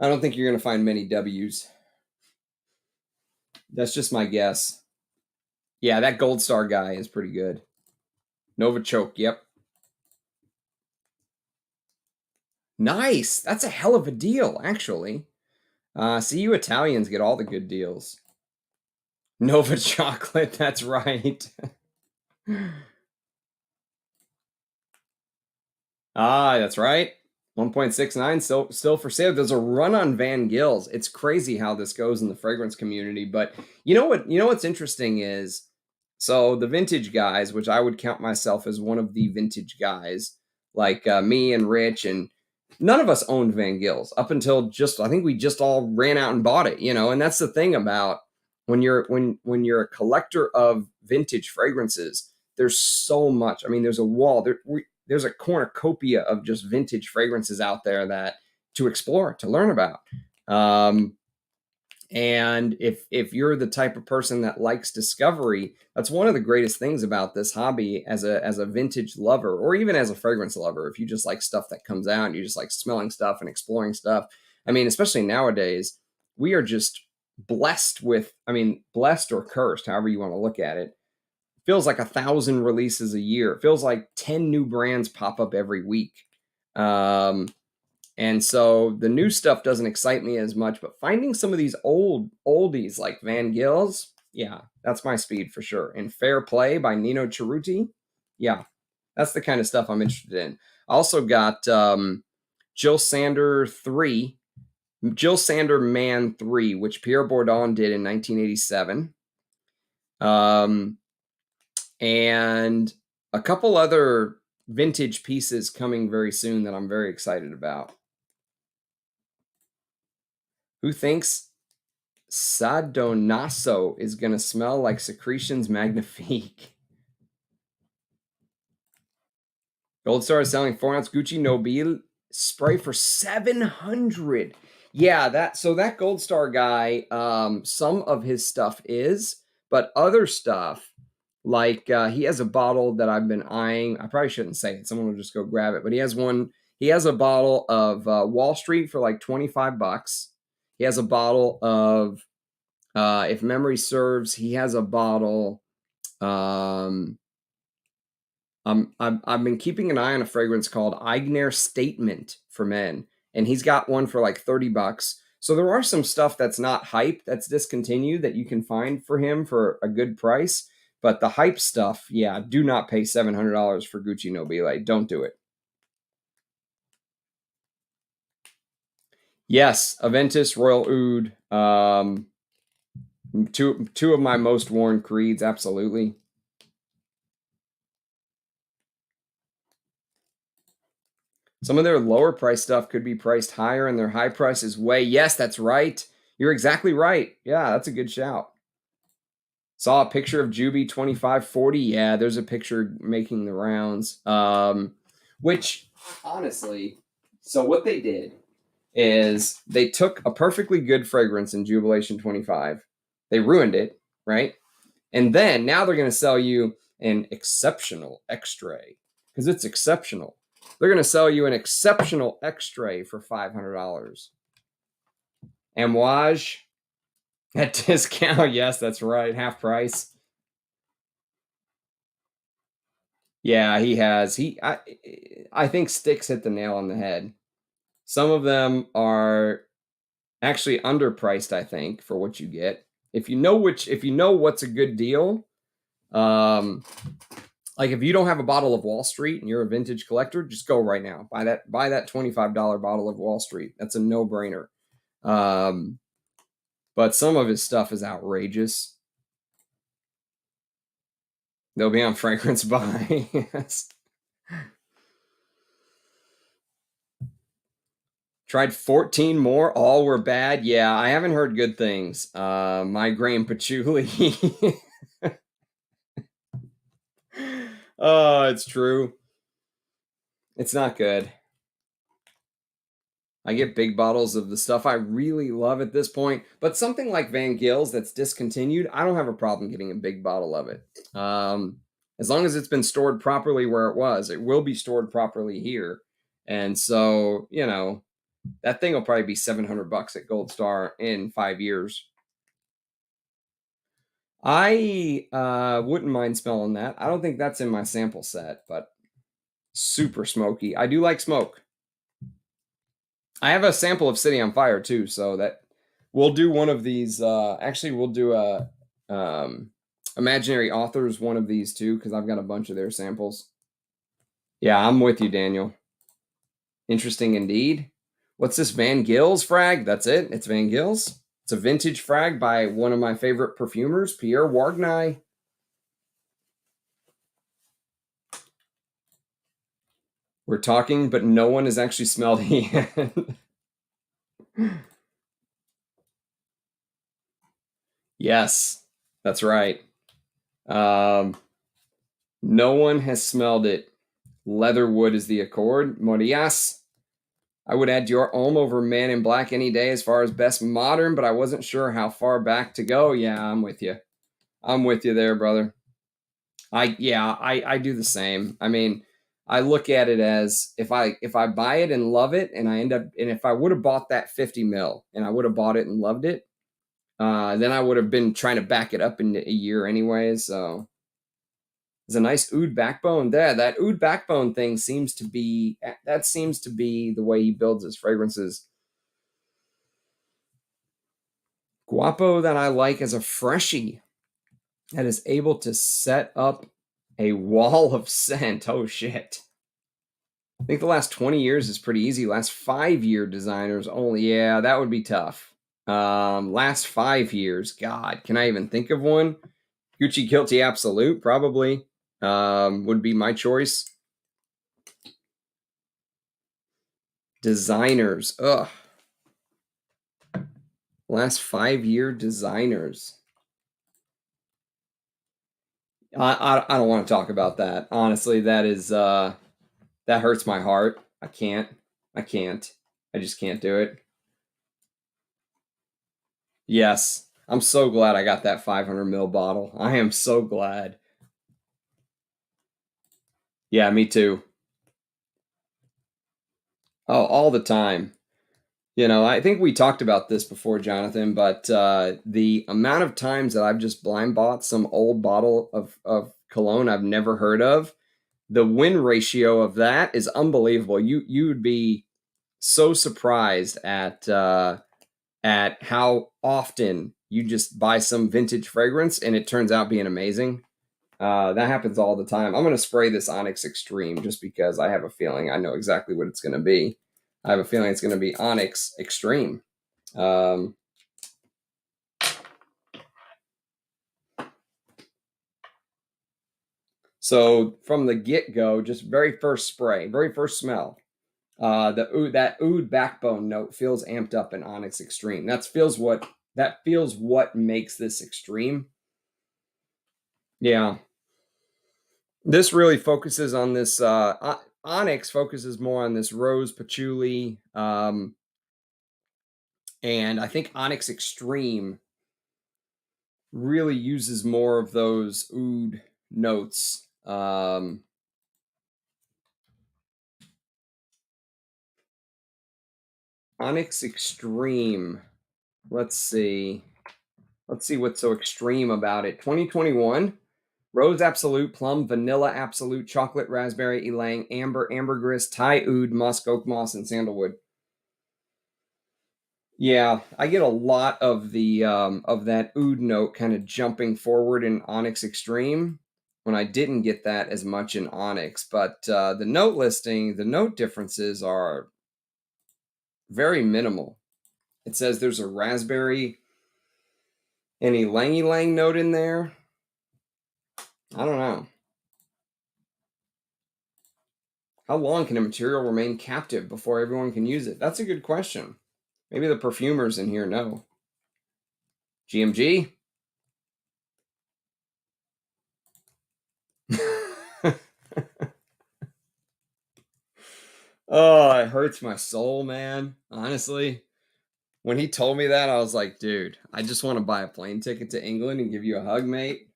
don't think you're going to find many W's. That's just my guess. Yeah, that Gold Star guy is pretty good. Novichok, yep. Nice. That's a hell of a deal, actually. See, you Italians get all the good deals. Nova Chocolate, that's right. That's right. 1.69 still for sale. There's a run on Van Gils. It's crazy how this goes in the fragrance community. But what's interesting is, so the vintage guys, which I would count myself as one of the vintage guys, like me and Rich, and none of us owned Van Gils up until I think we just all ran out and bought it, and that's the thing about when you're a collector of vintage fragrances, there's so much. I mean, there's a wall there's a cornucopia of just vintage fragrances out there that to explore, to learn about. And if you're the type of person that likes discovery, that's one of the greatest things about this hobby as a vintage lover, or even as a fragrance lover. If you just like stuff that comes out and you just like smelling stuff and exploring stuff. I mean, especially nowadays, we are just blessed with, I mean, blessed or cursed, however you want to look at it. Feels like 1,000 releases a year. It feels like 10 new brands pop up every week. And so the new stuff doesn't excite me as much, but finding some of these oldies like Van Gils, yeah, that's my speed for sure. And Fair Play by Nino Cerruti, yeah, that's the kind of stuff I'm interested in. I also got Jill Sander Man 3, which Pierre Bourdon did in 1987. And a couple other vintage pieces coming very soon that I'm very excited about. Who thinks Sadonaso is going to smell like Secretions Magnifique? Gold Star is selling 4-ounce Gucci Nobile spray for $700. Yeah, that Gold Star guy, some of his stuff is, but other stuff, like he has a bottle that I've been eyeing. I probably shouldn't say it. Someone will just go grab it. But he has one. He has a bottle of Wall Street for like $25. He has a bottle of, if memory serves, he has a bottle. I've been keeping an eye on a fragrance called Eigner Statement for men, and he's got one for like $30. So there are some stuff that's not hype, that's discontinued, that you can find for him for a good price. But the hype stuff, yeah, do not pay $700 for Gucci Nobile. Don't do it. Yes, Aventus, Royal Oud, two of my most worn creeds, absolutely. Some of their lower price stuff could be priced higher, and their high price is way. Yes, that's right. You're exactly right. Yeah, that's a good shout. Saw a picture of Juby 2540. Yeah, there's a picture making the rounds. Which, honestly, so what they did is they took a perfectly good fragrance in Jubilation 25. They ruined it, right? And then now they're going to sell you an exceptional X-ray because it's exceptional. They're going to sell you an exceptional X-ray for $500. Amouage at discount. Yes, that's right. Half price. Yeah, he has. I think Styx hit the nail on the head. Some of them are actually underpriced, I think, for what you get. If you know what's a good deal, like if you don't have a bottle of Wall Street and you're a vintage collector, just go right now. Buy that $25 bottle of Wall Street. That's a no-brainer. But some of his stuff is outrageous. They'll be on Fragrance Buy. Yes. Tried 14 more. All were bad. Yeah, I haven't heard good things. Migraine Patchouli. Oh, it's true. It's not good. I get big bottles of the stuff I really love at this point, but something like Van Gils that's discontinued, I don't have a problem getting a big bottle of it. As long as it's been stored properly where it was, it will be stored properly here. And so, that thing will probably be $700 at Gold Star in 5 years. I wouldn't mind smelling that. I don't think that's in my sample set, but super smoky. I do like smoke. I have a sample of City on Fire too, so that we'll do one of these. Actually, we'll do a Imaginary Authors one of these too, because I've got a bunch of their samples. Yeah, I'm with you, Daniel. Interesting indeed. What's this Van Gils frag? That's it. It's Van Gils. It's a vintage frag by one of my favorite perfumers, Pierre Wargnai. We're talking, but no one has actually smelled it yet. Yes, that's right. No one has smelled it. Leatherwood is the Accord. Morias. I would add Dior Homme over Man in Black any day as far as best modern, but I wasn't sure how far back to go. Yeah, I'm with you. I'm with you there, brother. I do the same. I mean, I look at it as if I buy it and love it, and if I would have bought that 50 mil and I would have bought it and loved it, then I would have been trying to back it up in a year anyway. So there's a nice oud backbone there. That oud backbone thing seems to be the way he builds his fragrances. Guapo that I like as a freshie that is able to set up a wall of scent. Oh shit. I think the last 20 years is pretty easy. Last 5-year designers only. Yeah, that would be tough. Last 5 years. God, can I even think of one? Gucci Guilty Absolute, probably. Would be my choice. Designers. Ugh. Last 5-year designers. I don't want to talk about that. Honestly, that hurts my heart. I can't. I just can't do it. Yes. I'm so glad I got that 500 ml bottle. I am so glad. Yeah, me too. Oh, all the time. I think we talked about this before, Jonathan, but the amount of times that I've just blind bought some old bottle of cologne I've never heard of, the win ratio of that is unbelievable. You would be so surprised at how often you just buy some vintage fragrance and it turns out being amazing. That happens all the time. I'm going to spray this Onyx Extreme just because I have a feeling I know exactly what it's going to be. I have a feeling it's going to be Onyx Extreme. So from the get-go, just very first spray, very first smell, that oud backbone note feels amped up in Onyx Extreme. That feels what makes this extreme. Yeah. This really focuses on this. Onyx focuses more on this rose patchouli, and I think Onyx Extreme really uses more of those oud notes. Onyx Extreme. Let's see. Let's see what's so extreme about it. 2021. Rose Absolute, Plum, Vanilla Absolute, Chocolate, Raspberry, Ylang, Amber, Ambergris, Thai Oud, Musk, Oak Moss, and Sandalwood. Yeah, I get a lot of the of that oud note kind of jumping forward in Onyx Extreme when I didn't get that as much in Onyx. But the note differences are very minimal. It says there's a raspberry and ylang note in there. I don't know. How long can a material remain captive before everyone can use it? That's a good question. Maybe the perfumers in here know. GMG? Oh, it hurts my soul, man. Honestly. When he told me that, I was like, dude, I just want to buy a plane ticket to England and give you a hug, mate.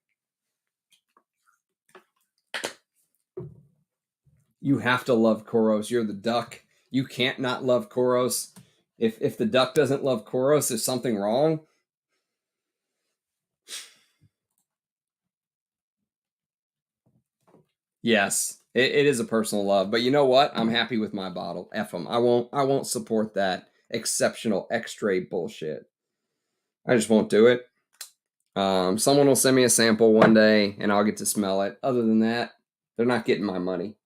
You have to love Koros. You're the duck. You can't not love Koros. If the duck doesn't love Koros, there's something wrong. Yes, it is a personal love, but you know what? I'm happy with my bottle. F them. I won't support that exceptional extra bullshit. I just won't do it. Someone will send me a sample one day, and I'll get to smell it. Other than that, they're not getting my money.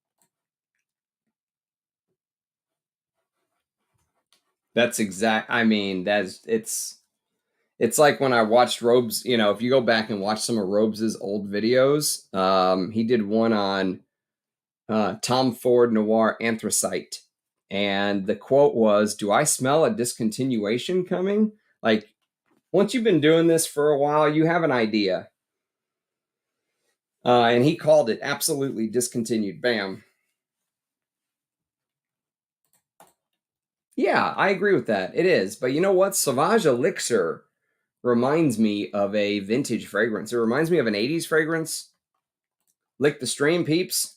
That's exact. I mean, it's like when I watched Robes. If you go back and watch some of Robes's old videos, he did one on Tom Ford Noir Anthracite. And the quote was, "Do I smell a discontinuation coming?" Like, once you've been doing this for a while, you have an idea. And he called it absolutely discontinued. Bam. Yeah, I agree with that. It is. But you know what? Sauvage Elixir reminds me of a vintage fragrance. It reminds me of an 80s fragrance. Lick the Stream, peeps.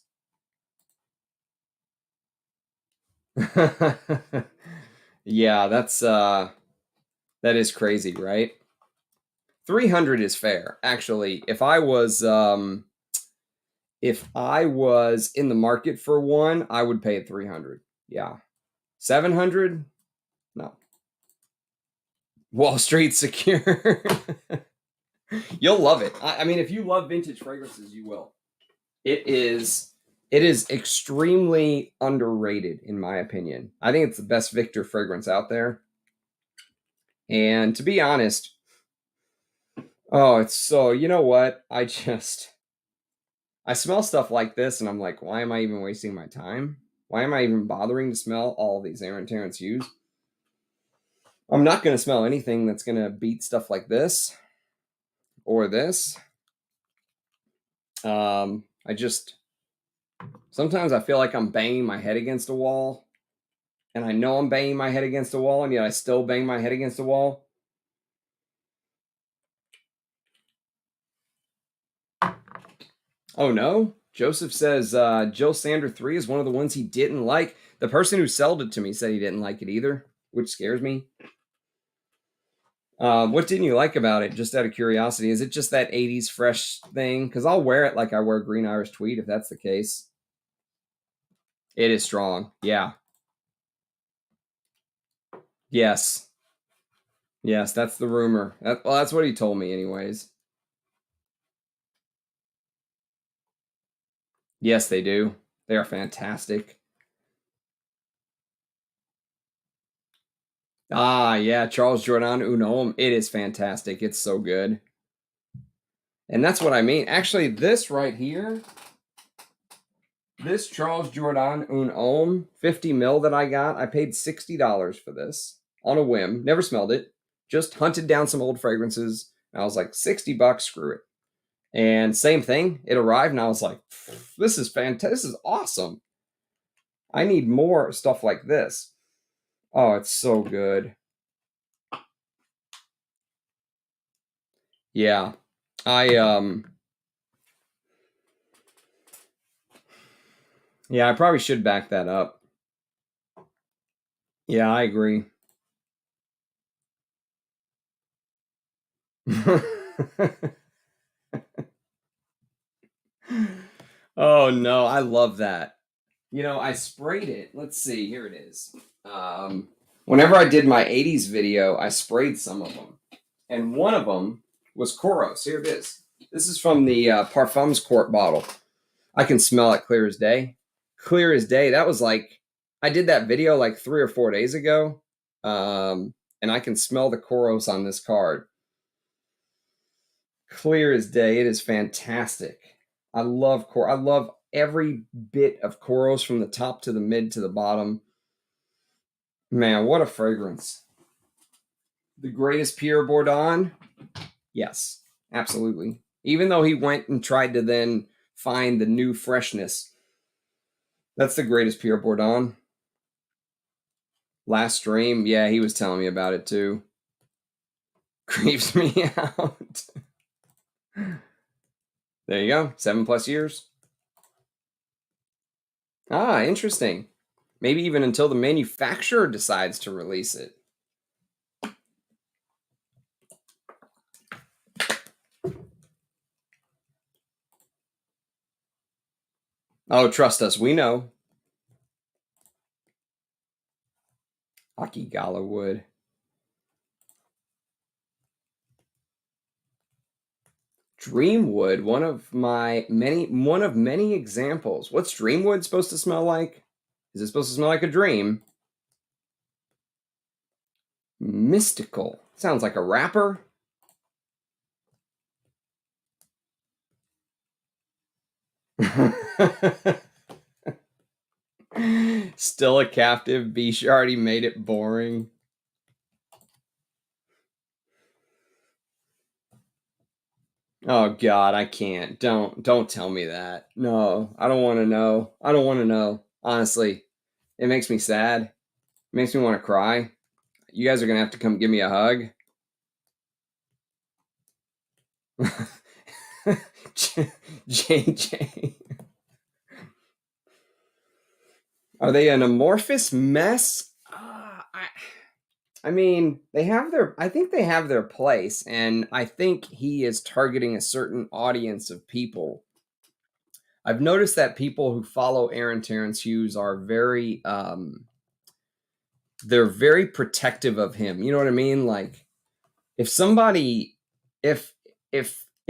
Yeah, that is crazy, right? 300 is fair. Actually, if I was in the market for one, I would pay it 300. Yeah. 700? No. Wall Street secure. You'll love it. I mean, if you love vintage fragrances, you will. It is extremely underrated in my opinion. I think it's the best Victor fragrance out there. And to be honest, oh, it's so, you know what? I smell stuff like this and I'm like, why am I even wasting my time? Why am I even bothering to smell all these Terence Hughes? I'm not going to smell anything that's going to beat stuff like this or this. I just sometimes I feel like I'm banging my head against a wall, and I know I'm banging my head against a wall, and yet I still bang my head against a wall. Oh no, Joseph says Jill Sander 3 is one of the ones he didn't like. The person who sold it to me said he didn't like it either, which scares me. What didn't you like about it? Just out of curiosity, is it just that 80s fresh thing? Because I'll wear it like I wear Green Irish Tweed if that's the case. It is strong. Yeah. Yes. Yes, that's the rumor. Well, that's what he told me, anyways. Yes, they do. They are fantastic. Ah, yeah, Charles Jourdan Un Homme. It is fantastic. It's so good. And that's what I mean. Actually, this right here, this Charles Jourdan Un Homme 50 mil that I got, I paid $60 for this on a whim. Never smelled it. Just hunted down some old fragrances. And I was like, $60, screw it. And same thing, it arrived, and I was like, this is fantastic. This is awesome. I need more stuff like this. Oh, it's so good. Yeah. I yeah, I probably should back that up. Yeah, I agree. Oh no, I love that. You know, I sprayed it. Let's see, here it is. Whenever I did my 80s video, I sprayed some of them. And one of them was Koros. Here it is. This is from the Parfums Quart bottle. I can smell it clear as day. Clear as day. That was like, I did that video like 3 or 4 days ago. And I can smell the Koros on this card. Clear as day. It is fantastic. I love I love every bit of Koros from the top to the mid to the bottom. Man, what a fragrance. The greatest Pierre Bourdon? Yes, absolutely. Even though he went and tried to then find the new freshness, that's the greatest Pierre Bourdon. Last stream, yeah, he was telling me about it too. Creeps me out. There you go, 7+ years. Ah, interesting. Maybe even until the manufacturer decides to release it. Oh, trust us, we know. Akigala wood. Dreamwood, one of many examples. What's Dreamwood supposed to smell like? Is it supposed to smell like a dream? Mystical. Sounds like a rapper. Still a captive. Bish already made it boring. Oh God, I can't. Don't tell me that. No, I don't want to know. I don't want to know. Honestly, it makes me sad. Makes me want to cry. You guys are going to have to come give me a hug. JJ. Are they an amorphous mess? I mean, they have their, I think they have their place, and I think he is targeting a certain audience of people. I've noticed that people who follow Terence Hughes are very, they're very protective of him. You know what I mean? Like, if somebody, if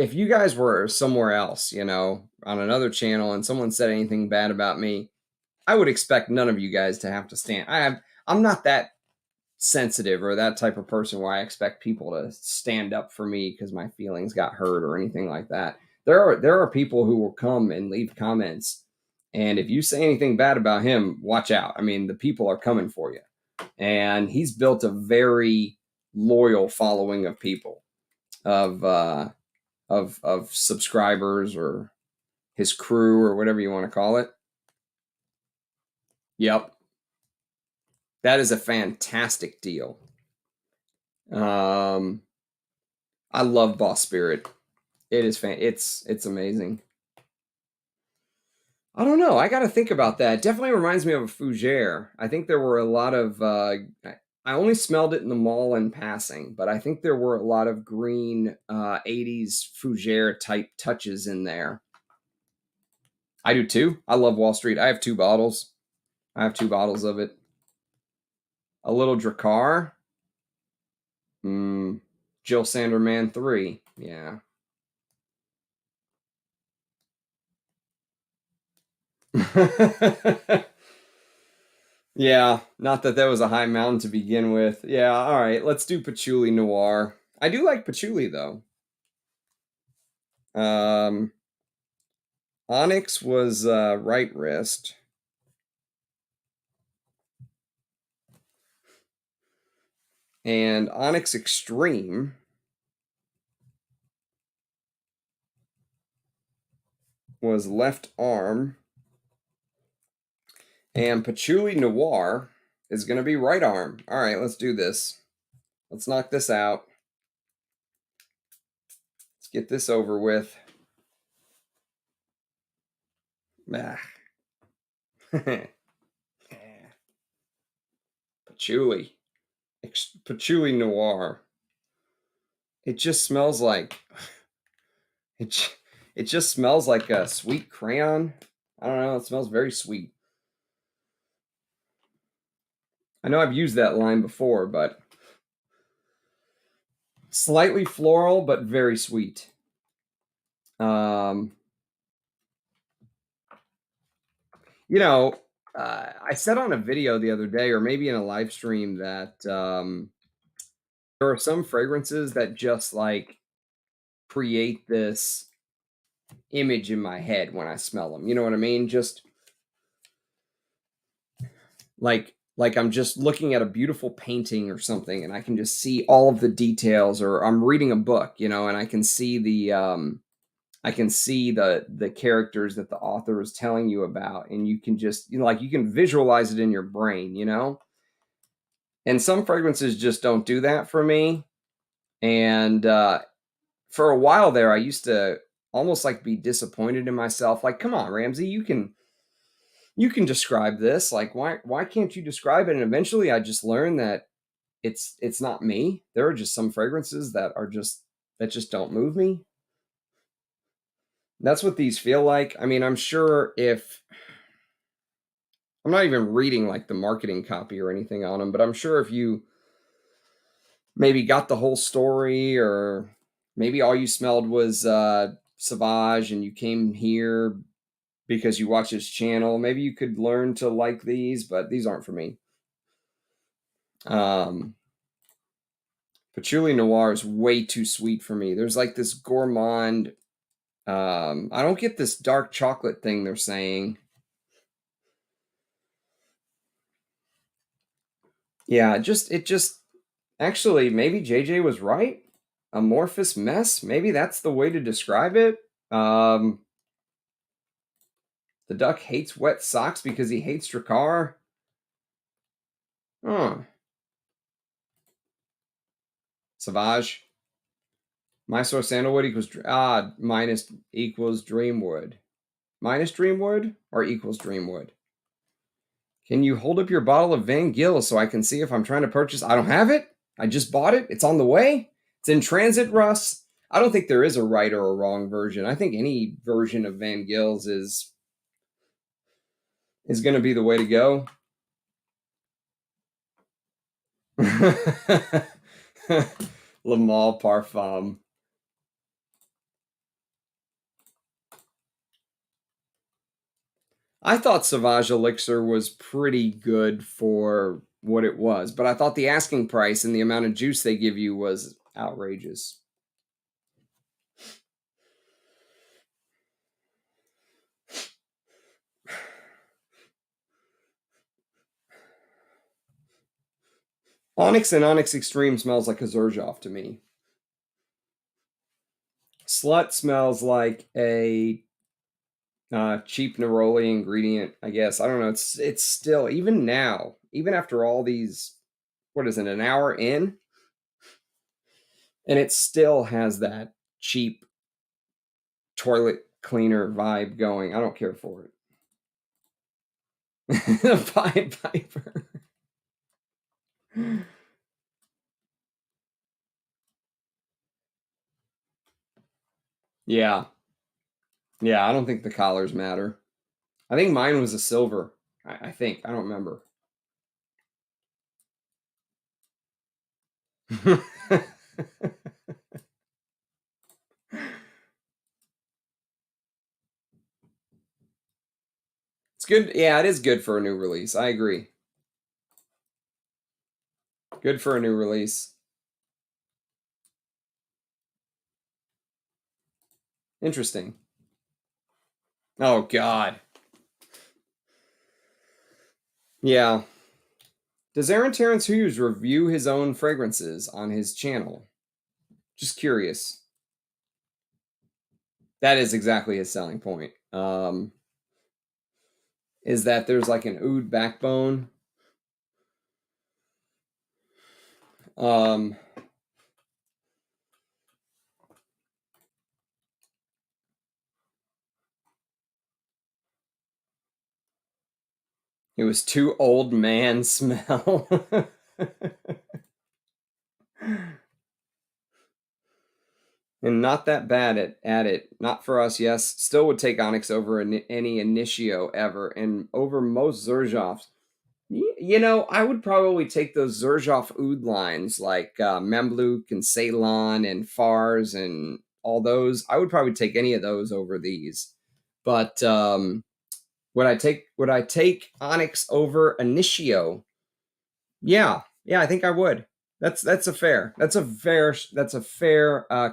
if you guys were somewhere else, you know, on another channel, and someone said anything bad about me, I would expect none of you guys to have to stand. I'm not that sensitive or that type of person where I expect people to stand up for me because my feelings got hurt or anything like that. There are people who will come and leave comments, and if you say anything bad about him, watch out. I mean, the people are coming for you, and he's built a very loyal following of people, of subscribers, or his crew, or whatever you want to call it. Yep. That is a fantastic deal. I love Boss Spirit. It is it's amazing. I don't know. I got to think about that. It definitely reminds me of a fougere. I think there were a lot of I only smelled it in the mall in passing, but I think there were a lot of green 80s fougere type touches in there. I do too. I love Wall Street. I have 2 bottles. I have 2 bottles of it. A little Drakkar. Jill Sanderman 3. Yeah. Yeah, not that was a high mountain to begin with. Yeah, all right, let's do Patchouli Noir. I do like patchouli, though. Onyx was right wrist. And Onyx Extreme was left arm. And Patchouli Noir is going to be right arm. All right, let's do this. Let's knock this out. Let's get this over with. Ah. Patchouli. Patchouli Noir. It just smells like it just smells like a sweet crayon. I don't know, it smells very sweet. I know I've used that line before, but slightly floral but very sweet. You know, I said on a video the other day, or maybe in a live stream, that there are some fragrances that just like create this image in my head when I smell them. You know what I mean? Just like I'm just looking at a beautiful painting or something, and I can just see all of the details, or I'm reading a book, you know, and I can see the characters that the author is telling you about, and you can just, you know, like you can visualize it in your brain, you know. And some fragrances just don't do that for me. And for a while there, I used to almost like be disappointed in myself. Like, come on, Ramsey, you can describe this. Like, why can't you describe it? And eventually I just learned that it's not me. There are just some fragrances that just don't move me. That's what these feel like. I mean, I'm sure if I'm not even reading like the marketing copy or anything on them, but I'm sure if you maybe got the whole story, or maybe all you smelled was Sauvage, and you came here because you watch his channel, maybe you could learn to like these, but these aren't for me. Patchouli Noir is way too sweet for me. There's like this gourmand. I don't get this dark chocolate thing they're saying. Yeah, it just actually, maybe JJ was right. Amorphous mess. Maybe that's the way to describe it. The duck hates wet socks because he hates Drakkar. Oh. Savage. Mysore sandalwood equals minus equals dreamwood. Minus dreamwood or equals dreamwood? Can you hold up your bottle of Van Gil so I can see if I'm trying to purchase? I don't have it. I just bought it. It's on the way. It's in transit, Russ. I don't think there is a right or a wrong version. I think any version of Van Gil's is going to be the way to go. Le Male Parfum. I thought Sauvage Elixir was pretty good for what it was, but I thought the asking price and the amount of juice they give you was outrageous. Onyx and Onyx Extreme smells like a Xerjoff to me. Slut smells like a cheap neroli ingredient, I guess. I don't know. It's still, even now, even after all these, what is it, an hour in? And it still has that cheap toilet cleaner vibe going. I don't care for it. Pied Piper. Yeah. Yeah, I don't think the collars matter. I think mine was a silver. I think. I don't remember. It's good. Yeah, it is good for a new release. I agree. Good for a new release. Interesting. Oh, God. Yeah. Does Aaron Terence Hughes review his own fragrances on his channel? Just curious. That is exactly his selling point. Is that there's like an oud backbone. It was too old man smell. And not that bad at it. Not for us, yes. Still would take Onyx over any Initio ever, and over most Xerjoffs. You know, I would probably take those Xerjoff oud lines like Membluk and Ceylon and Fars and all those. I would probably take any of those over these. But would I take Onyx over Initio? Yeah, I think I would. That's a fair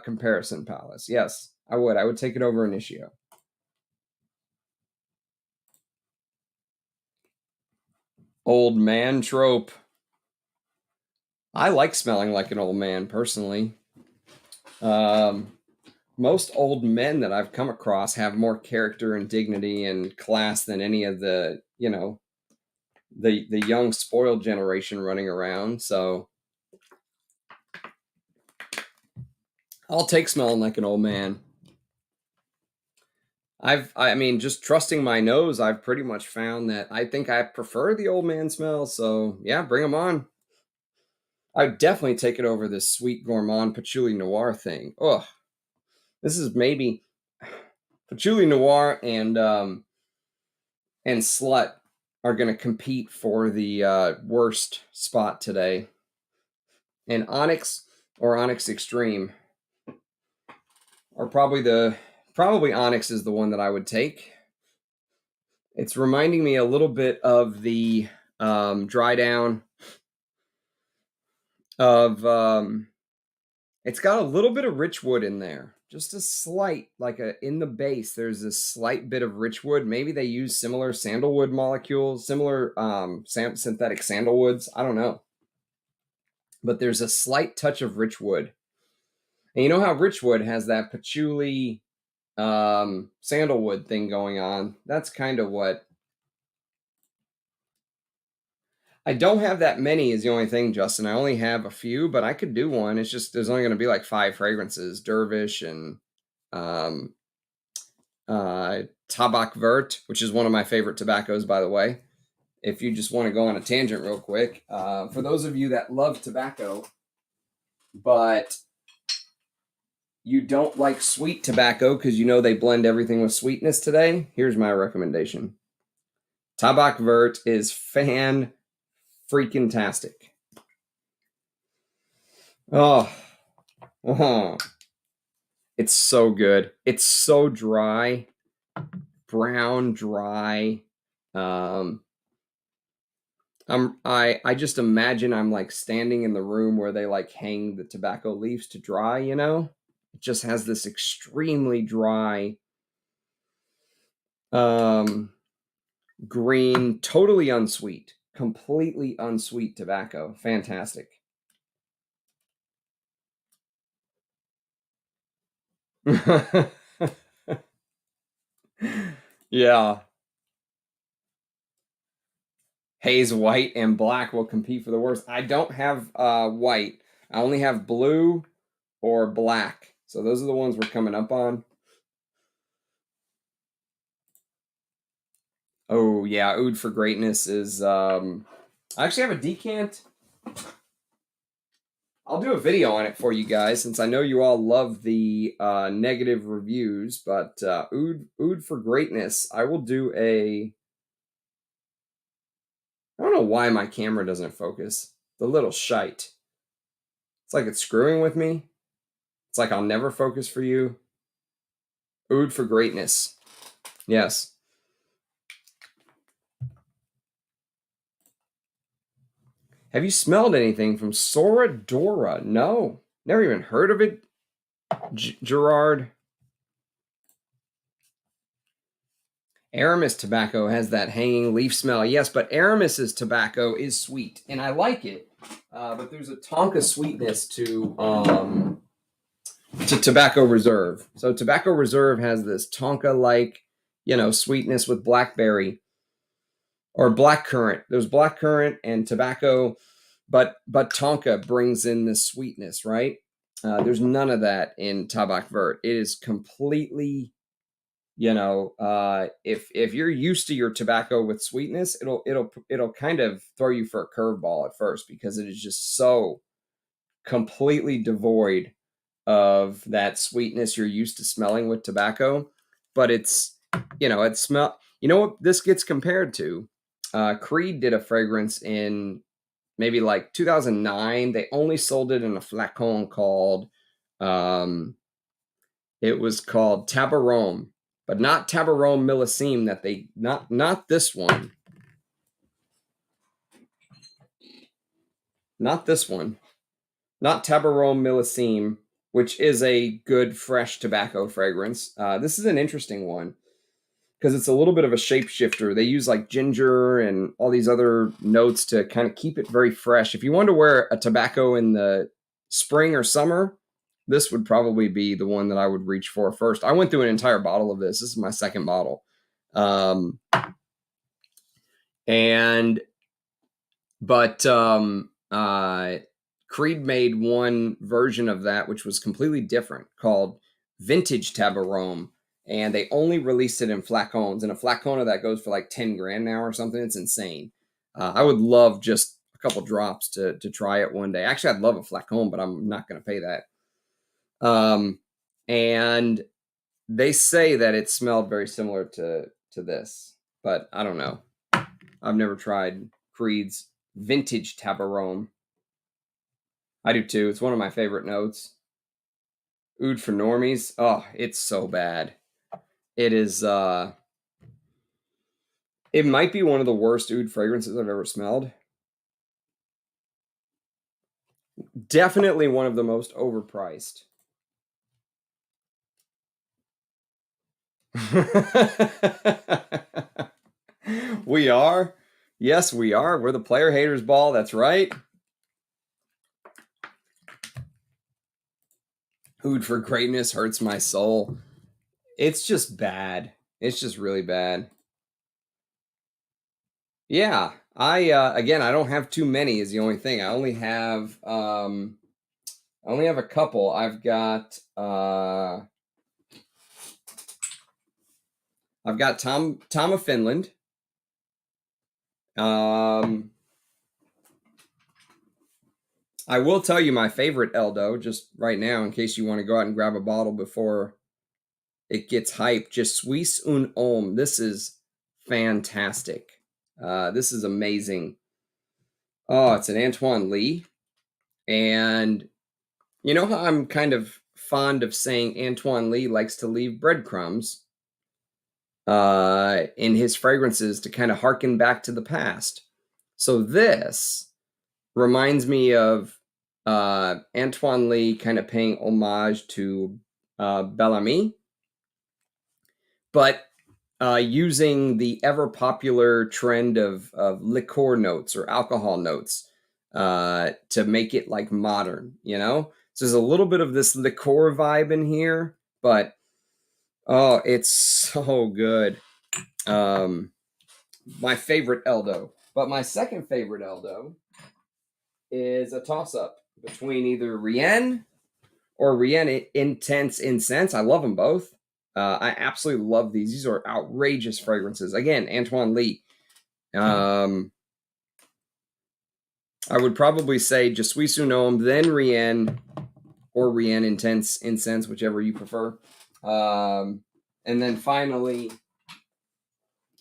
comparison, Palace. Yes, I would. I would take it over Initio. Old man trope. I like smelling like an old man personally. Most old men that I've come across have more character and dignity and class than any of the the young spoiled generation running around. So I'll take smelling like an old man. I mean, just trusting my nose, I've pretty much found that I think I prefer the old man smell. So yeah, bring them on. I'd definitely take it over this sweet gourmand patchouli noir thing. Ugh, this is maybe patchouli noir and Slut are going to compete for the worst spot today. And Onyx or Onyx Extreme are probably Onyx is the one that I would take. It's reminding me a little bit of the dry down of it's got a little bit of rich wood in there. Just a slight, like in the base, there's a slight bit of rich wood. Maybe they use similar sandalwood molecules, similar synthetic sandalwoods. I don't know. But there's a slight touch of rich wood. And you know how rich wood has that patchouli sandalwood thing going on? That's kind of what I don't have that many is the only thing, Justin. I only have a few, but I could do one. It's just there's only going to be like 5 fragrances: Dervish and um, Tabak Vert, which is one of my favorite tobaccos, by the way. If you just want to go on a tangent real quick, for those of you that love tobacco, but you don't like sweet tobacco because you know they blend everything with sweetness today, here's my recommendation. Tabak Vert is fan freaking tastic. Oh, it's so good. It's so dry, brown, dry. I just imagine I'm like standing in the room where they like hang the tobacco leaves to dry, you know? It just has this extremely dry green, totally unsweet, completely unsweet tobacco. Fantastic. Yeah. Haze white and black will compete for the worst. I don't have white. I only have blue or black. So those are the ones we're coming up on. Oh yeah, Oud for Greatness is I actually have a decant. I'll do a video on it for you guys since I know you all love the negative reviews, but Oud for Greatness, I will do a I don't know why my camera doesn't focus. The little shite. It's like it's screwing with me. It's like I'll never focus for you. Oud for Greatness. Yes. Have you smelled anything from Soradora? No. Never even heard of it, Gerard. Aramis tobacco has that hanging leaf smell. Yes, but Aramis's tobacco is sweet, and I like it. But there's a Tonka sweetness to Tobacco Reserve. So Tobacco Reserve has this Tonka-like, sweetness with blackberry or blackcurrant. There's blackcurrant and tobacco, but Tonka brings in this sweetness, right? There's none of that in Tabak Vert. It is completely, if you're used to your tobacco with sweetness, it'll kind of throw you for a curveball at first because it is just so completely devoid of that sweetness you're used to smelling with tobacco. But it's, it smell. You know what this gets compared to? Creed did a fragrance in maybe like 2009. They only sold it in a flacon called, it was called Tabarome, but not Tabarome Millésime that they, not this one. Not this one. Not Tabarome Millésime, which is a good fresh tobacco fragrance. This is an interesting one because it's a little bit of a shapeshifter. They use like ginger and all these other notes to kind of keep it very fresh. If you want to wear a tobacco in the spring or summer, this would probably be the one that I would reach for first. I went through an entire bottle of this. This is my second bottle. Creed made one version of that, which was completely different, called Vintage Tabarome. And they only released it in flacons. And a flacon of that goes for like 10 grand now or something. It's insane. I would love just a couple drops to try it one day. Actually, I'd love a flacon, but I'm not going to pay that. And they say that it smelled very similar to this, but I don't know. I've never tried Creed's Vintage Tabarome. I do too. It's one of my favorite notes. Oud for Normies. Oh, it's so bad. It is, it might be one of the worst oud fragrances I've ever smelled. Definitely one of the most overpriced. We are. Yes, we are. We're the player haters ball. That's right. Oud for Greatness hurts my soul. It's just bad. It's just really bad. Yeah, Again, I don't have too many is the only thing. I only have a couple. I've got Tom of Finland. I will tell you my favorite Eldo just right now, in case you want to go out and grab a bottle before it gets hyped. Je suis un homme. This is fantastic. This is amazing. Oh, it's an Antoine Lee. And you know how I'm kind of fond of saying Antoine Lee likes to leave breadcrumbs in his fragrances to kind of harken back to the past. So this reminds me of Antoine Lee kind of paying homage to Bellamy, but using the ever popular trend of liqueur notes or alcohol notes to make it like modern, you know? So there's a little bit of this liqueur vibe in here, but oh, it's so good. My favorite Eldo. But my second favorite Eldo is a toss-up between either Rien or Rien Intense Incense. I love them both. I absolutely love these. These are outrageous fragrances. Again, Antoine Lee. I would probably say Je suis un homme, then Rien, or Rien Intense Incense, whichever you prefer. And then finally,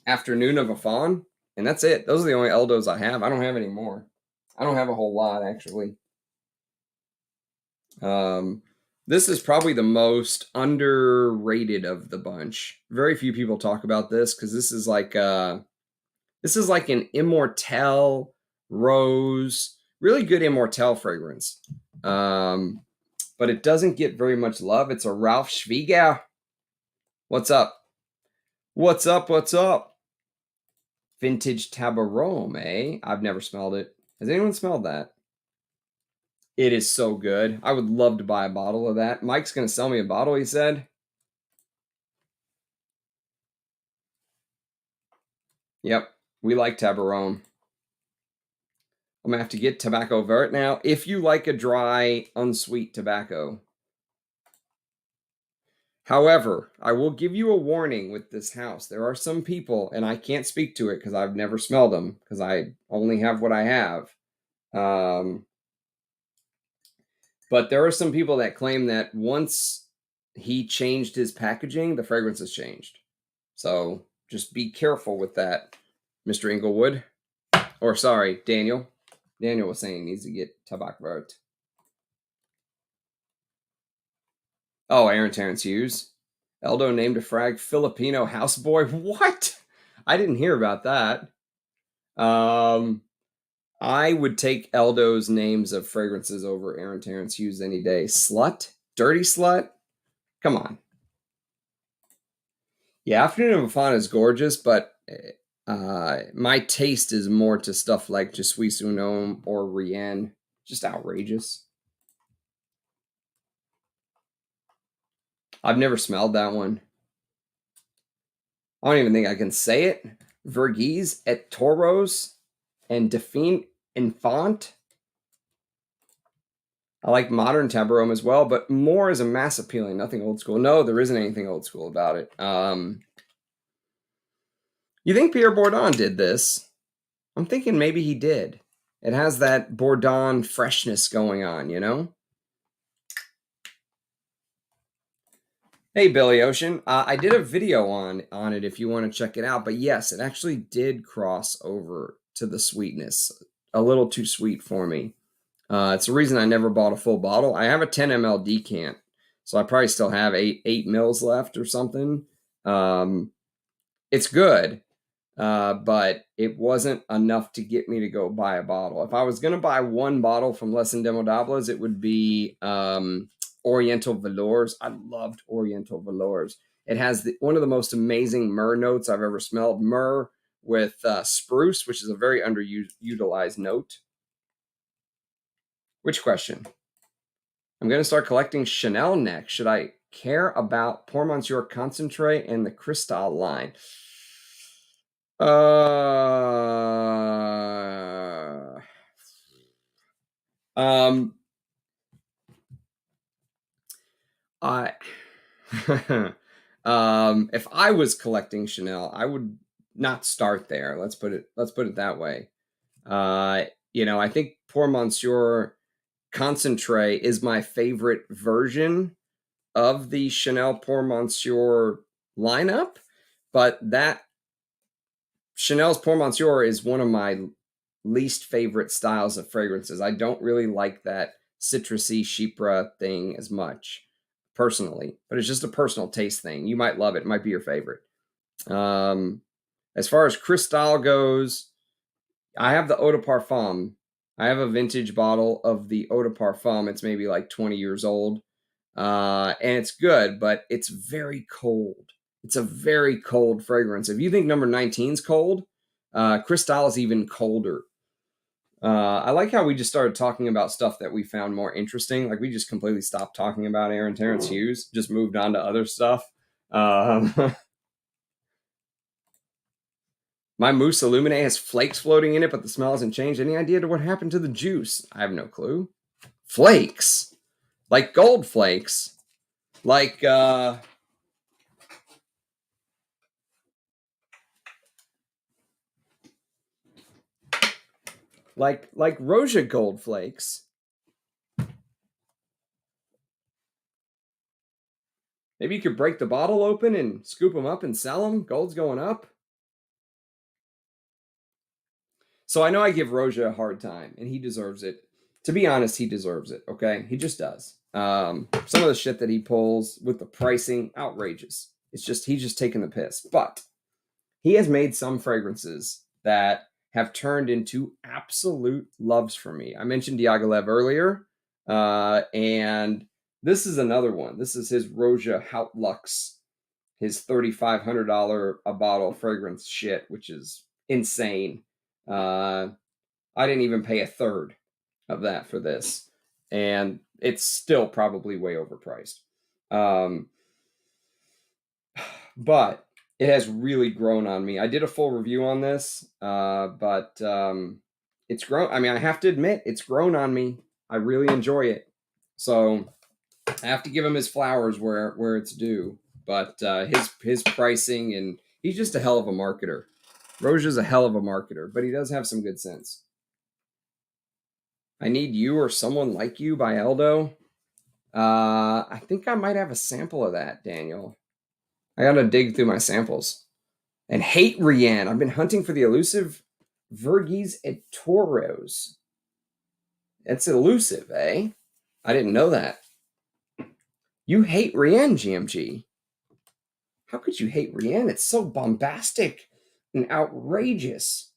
Afternoon of a Fawn. And that's it. Those are the only Eldos I have. I don't have any more. I don't have a whole lot, actually. This is probably the most underrated of the bunch. Very few people talk about this because this is like an Immortelle rose, really good Immortelle fragrance. But it doesn't get very much love. It's a Ralph Schwieger. What's up? What's up? What's up? Vintage Tabarome, eh? I've never smelled it. Has anyone smelled that? It is so good. I would love to buy a bottle of that. Mike's going to sell me a bottle, he said. Yep, we like Tabarome. I'm going to have to get Tobacco Vert now. If you like a dry, unsweet tobacco. However, I will give you a warning with this house. There are some people, and I can't speak to it because I've never smelled them because I only have what I have. But there are some people that claim that once he changed his packaging, the fragrance has changed. So just be careful with that, Mr. Inglewood. Or sorry, Daniel. Daniel was saying he needs to get Tabak Vert. Oh, Aaron Terence Hughes. Eldo named a frag Filipino houseboy. What? I didn't hear about that. I would take Eldo's names of fragrances over Aaron Terence Hughes any day. Slut? Dirty Slut? Come on. Yeah, Afternoon of a Fawn is gorgeous, but my taste is more to stuff like Je suis un homme or Rien. Just outrageous. I've never smelled that one. I don't even think I can say it. Verghese et Toros and Dauphine Infant. I like modern Tabarome as well, but more as a mass appealing, nothing old school. No, there isn't anything old school about it. You think Pierre Bourdon did this? I'm thinking maybe he did. It has that Bourdon freshness going on, you know? Hey, Billy Ocean. I did a video on it if you want to check it out. But yes, it actually did cross over to the sweetness. A little too sweet for me. It's the reason I never bought a full bottle. I have a 10 ml decant, so I probably still have 8 mils left or something. It's good, but it wasn't enough to get me to go buy a bottle. If I was going to buy one bottle from Les Indemodables, it would be Oriental Velours. I loved Oriental Velours. It has one of the most amazing myrrh notes I've ever smelled. Myrrh with spruce, which is a very underutilized note. Which question? I'm going to start collecting Chanel next. Should I care about Pour Monsieur Concentrate and the Cristal line? I if I was collecting Chanel, I would not start there. Let's put it that way. I think Pour Monsieur Concentré is my favorite version of the Chanel Pour Monsieur lineup, but that Chanel's Pour Monsieur is one of my least favorite styles of fragrances. I don't really like that citrusy Chypre thing as much personally, but it's just a personal taste thing. You might love it. It might be your favorite. As far as Cristal goes, I have the Eau de Parfum. I have a vintage bottle of the Eau de Parfum. It's maybe like 20 years old. And it's good, but it's very cold. It's a very cold fragrance. If you think number 19 is cold, Cristal is even colder. I like how we just started talking about stuff that we found more interesting. Like we just completely stopped talking about Terence Hughes, just moved on to other stuff. My Mousse Illuminé has flakes floating in it, but the smell hasn't changed. Any idea to what happened to the juice? I have no clue. Flakes? Like gold flakes? Like, like Roja gold flakes. Maybe you could break the bottle open and scoop them up and sell them. Gold's going up. So I know I give Roja a hard time, and he deserves it. To be honest, he deserves it. Okay, he just does. Some of the shit that he pulls with the pricing, outrageous. It's just he's just taking the piss. But he has made some fragrances that have turned into absolute loves for me. I mentioned Diaghilev earlier, and this is another one. This is his Roja Haut Luxe, his $3,500 a bottle fragrance shit, which is insane. I didn't even pay a third of that for this, and it's still probably way overpriced. But it has really grown on me. I did a full review on this, but it's grown. I mean, I have to admit, it's grown on me. I really enjoy it. So I have to give him his flowers where it's due. But his pricing, and he's just a hell of a marketer. Roja's a hell of a marketer, but he does have some good sense. I Need You or Someone Like You by Eldo. I think I might have a sample of that, Daniel. I gotta dig through my samples. And Hate Rianne. I've been hunting for the elusive Verghese et Toros. It's elusive, eh? I didn't know that. You hate Rianne, GMG. How could you hate Rianne? It's so bombastic and outrageous.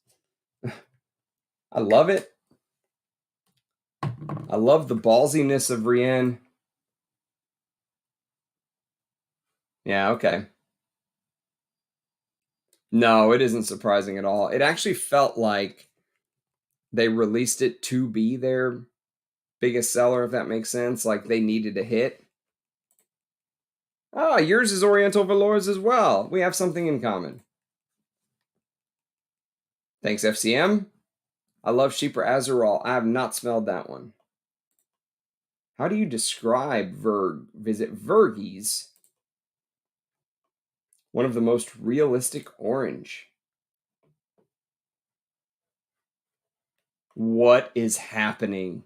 I love it. I love the ballsiness of Rianne. Yeah, okay. No, it isn't surprising at all. It actually felt like they released it to be their biggest seller, if that makes sense. Like they needed a hit. Ah, yours is Oriental Velours as well. We have something in common. Thanks, FCM. I love Chypre Azerol. I have not smelled that one. How do you describe Visit Verghese? One of the most realistic orange. What is happening?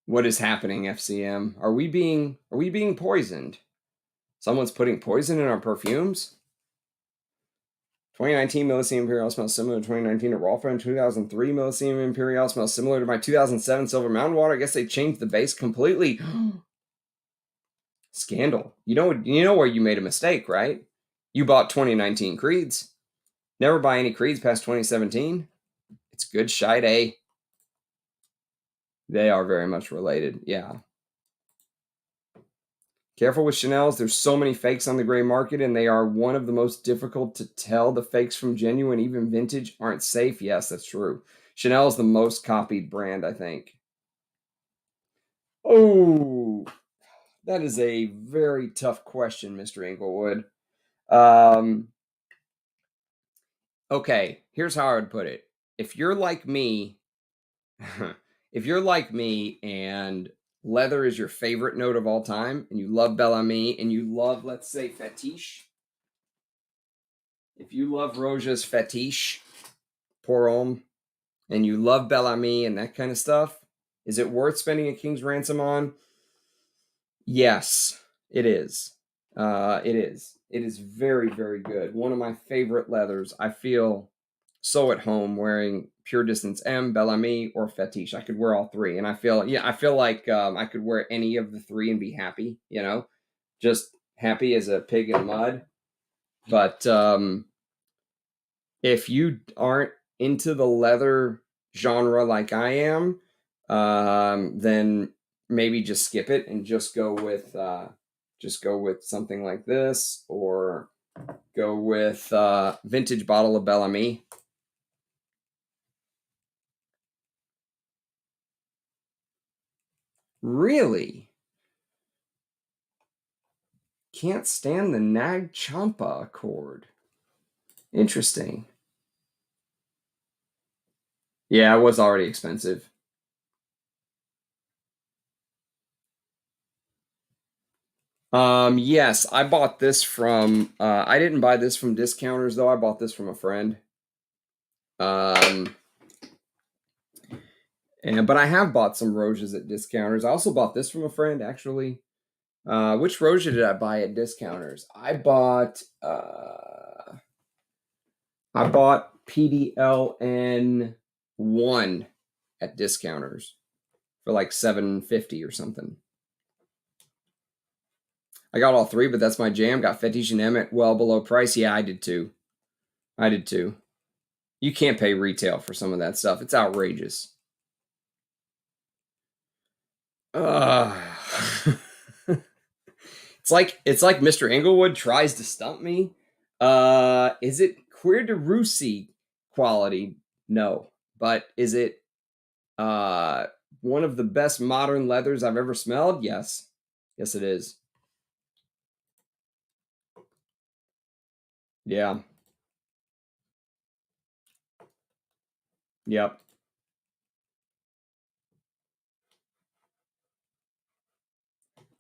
What is happening, FCM? Are we being poisoned? Someone's putting poison in our perfumes? 2019 Millésime Imperial smells similar to 2019 Arolfa, and 2003 Millésime Imperial smells similar to my 2007 Silver Mountain Water. I guess they changed the base completely. Scandal. You know where you made a mistake, right? You bought 2019 Creeds. Never buy any Creeds past 2017. It's good shite, eh? They are very much related, yeah. Careful with Chanel's. There's so many fakes on the gray market, and they are one of the most difficult to tell. The fakes from genuine, even vintage, aren't safe. Yes, that's true. Chanel is the most copied brand, I think. Oh, that is a very tough question, Mr. Inglewood. Okay, here's how I would put it. If you're like me, if you're like me and leather is your favorite note of all time, and you love Bellamy, and you love, let's say, Fetiche. If you love Roja's Fetiche, Pour Homme, and you love Bellamy and that kind of stuff, is it worth spending a king's ransom on? Yes, it is. It is. It is very, very good. One of my favorite leathers. I feel so at home wearing Pure Distance M, Bellamy, or Fetiche. I could wear all three, and I feel like I could wear any of the three and be happy. You know, just happy as a pig in mud. But if you aren't into the leather genre like I am, then maybe just skip it and just go with something like this, or go with vintage bottle of Bellamy. Really? Can't stand the Nag Champa Accord. Interesting. Yeah, it was already expensive. Yes, I bought this from I didn't buy this from discounters though. I bought this from a friend. Um but I have bought some Rojas at discounters. I also bought this from a friend actually. Which Roja did I buy at discounters? I bought PDLN1 at discounters for like $7.50 or something. I got all three, but that's my jam. Got Fetiche and M at well below price. Yeah, I did too. You can't pay retail for some of that stuff. It's outrageous. Uh, it's like Mr. Inglewood tries to stump me. Is it Queer de Russie quality? No. But is it one of the best modern leathers I've ever smelled? Yes. Yes, it is. Yeah. Yep.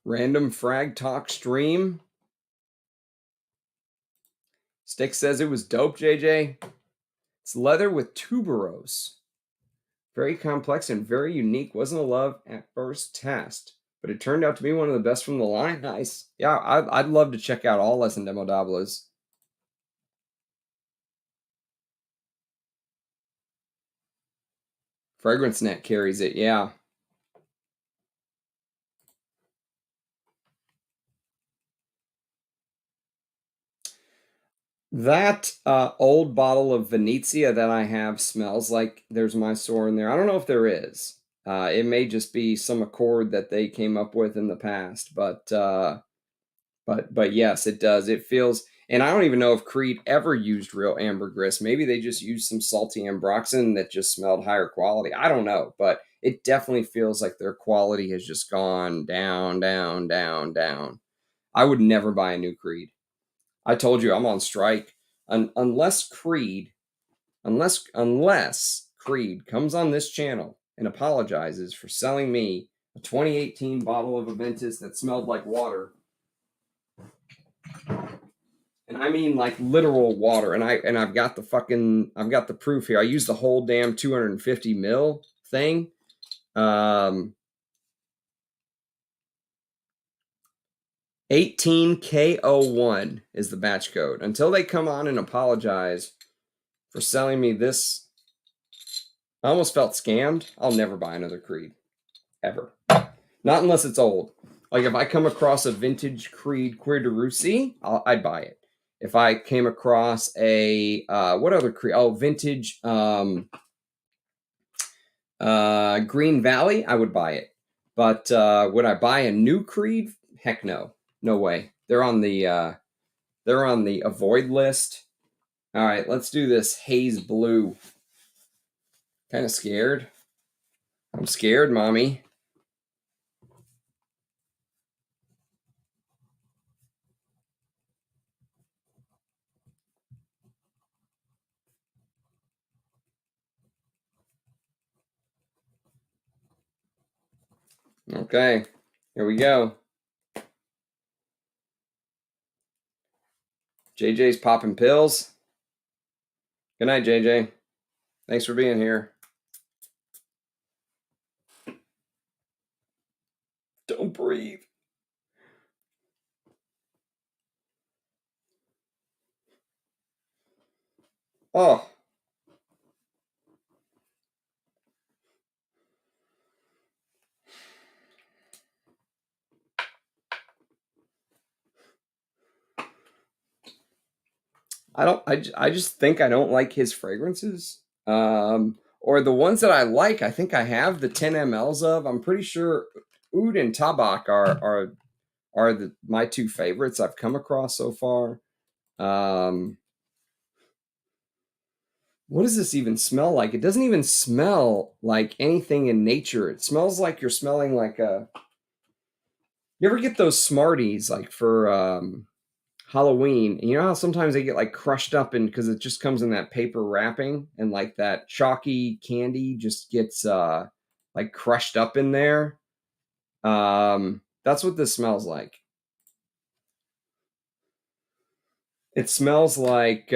Random Frag Talk stream. Stick says it was dope, JJ. It's leather with tuberose. Very complex and very unique. Wasn't a love at first test, but it turned out to be one of the best from the line. Nice. Yeah, I'd love to check out all Les Indemodables. Fragrance Net carries it, yeah. That old bottle of Venezia that I have smells like there's my sore in there. I don't know if there is. It may just be some accord that they came up with in the past, but yes, it does. It feels, and I don't even know if Creed ever used real ambergris. Maybe they just used some salty ambroxan that just smelled higher quality. I don't know, but it definitely feels like their quality has just gone down, down, down, down. I would never buy a new Creed. I told you I'm on strike. Unless Creed comes on this channel and apologizes for selling me a 2018 bottle of Aventus that smelled like water. And I mean like literal water. And I've got the proof here. I used the whole damn 250 mil thing. 18K01 is the batch code. Until they come on and apologize for selling me this, I almost felt scammed. I'll never buy another Creed. Ever. Not unless it's old. Like if I come across a vintage Creed Queer de Russie, I'd buy it. If I came across a what other Creed? Oh, vintage Green Valley, I would buy it. But would I buy a new Creed? Heck no. No way. They're on the avoid list. All right, let's do this Haze Blue. Kind of scared. I'm scared, mommy. Okay, here we go. JJ's popping pills. Good night, JJ. Thanks for being here. Don't breathe. Oh. I just think I don't like his fragrances. Or the ones that I like, I think I have the 10 mLs of. I'm pretty sure Oud and Tabak are my two favorites I've come across so far. What does this even smell like? It doesn't even smell like anything in nature. It smells like you're smelling like a. You ever get those Smarties like for Halloween? And you know how sometimes they get like crushed up in because it just comes in that paper wrapping and like that chalky candy just gets like crushed up in there. That's what this smells like. It smells like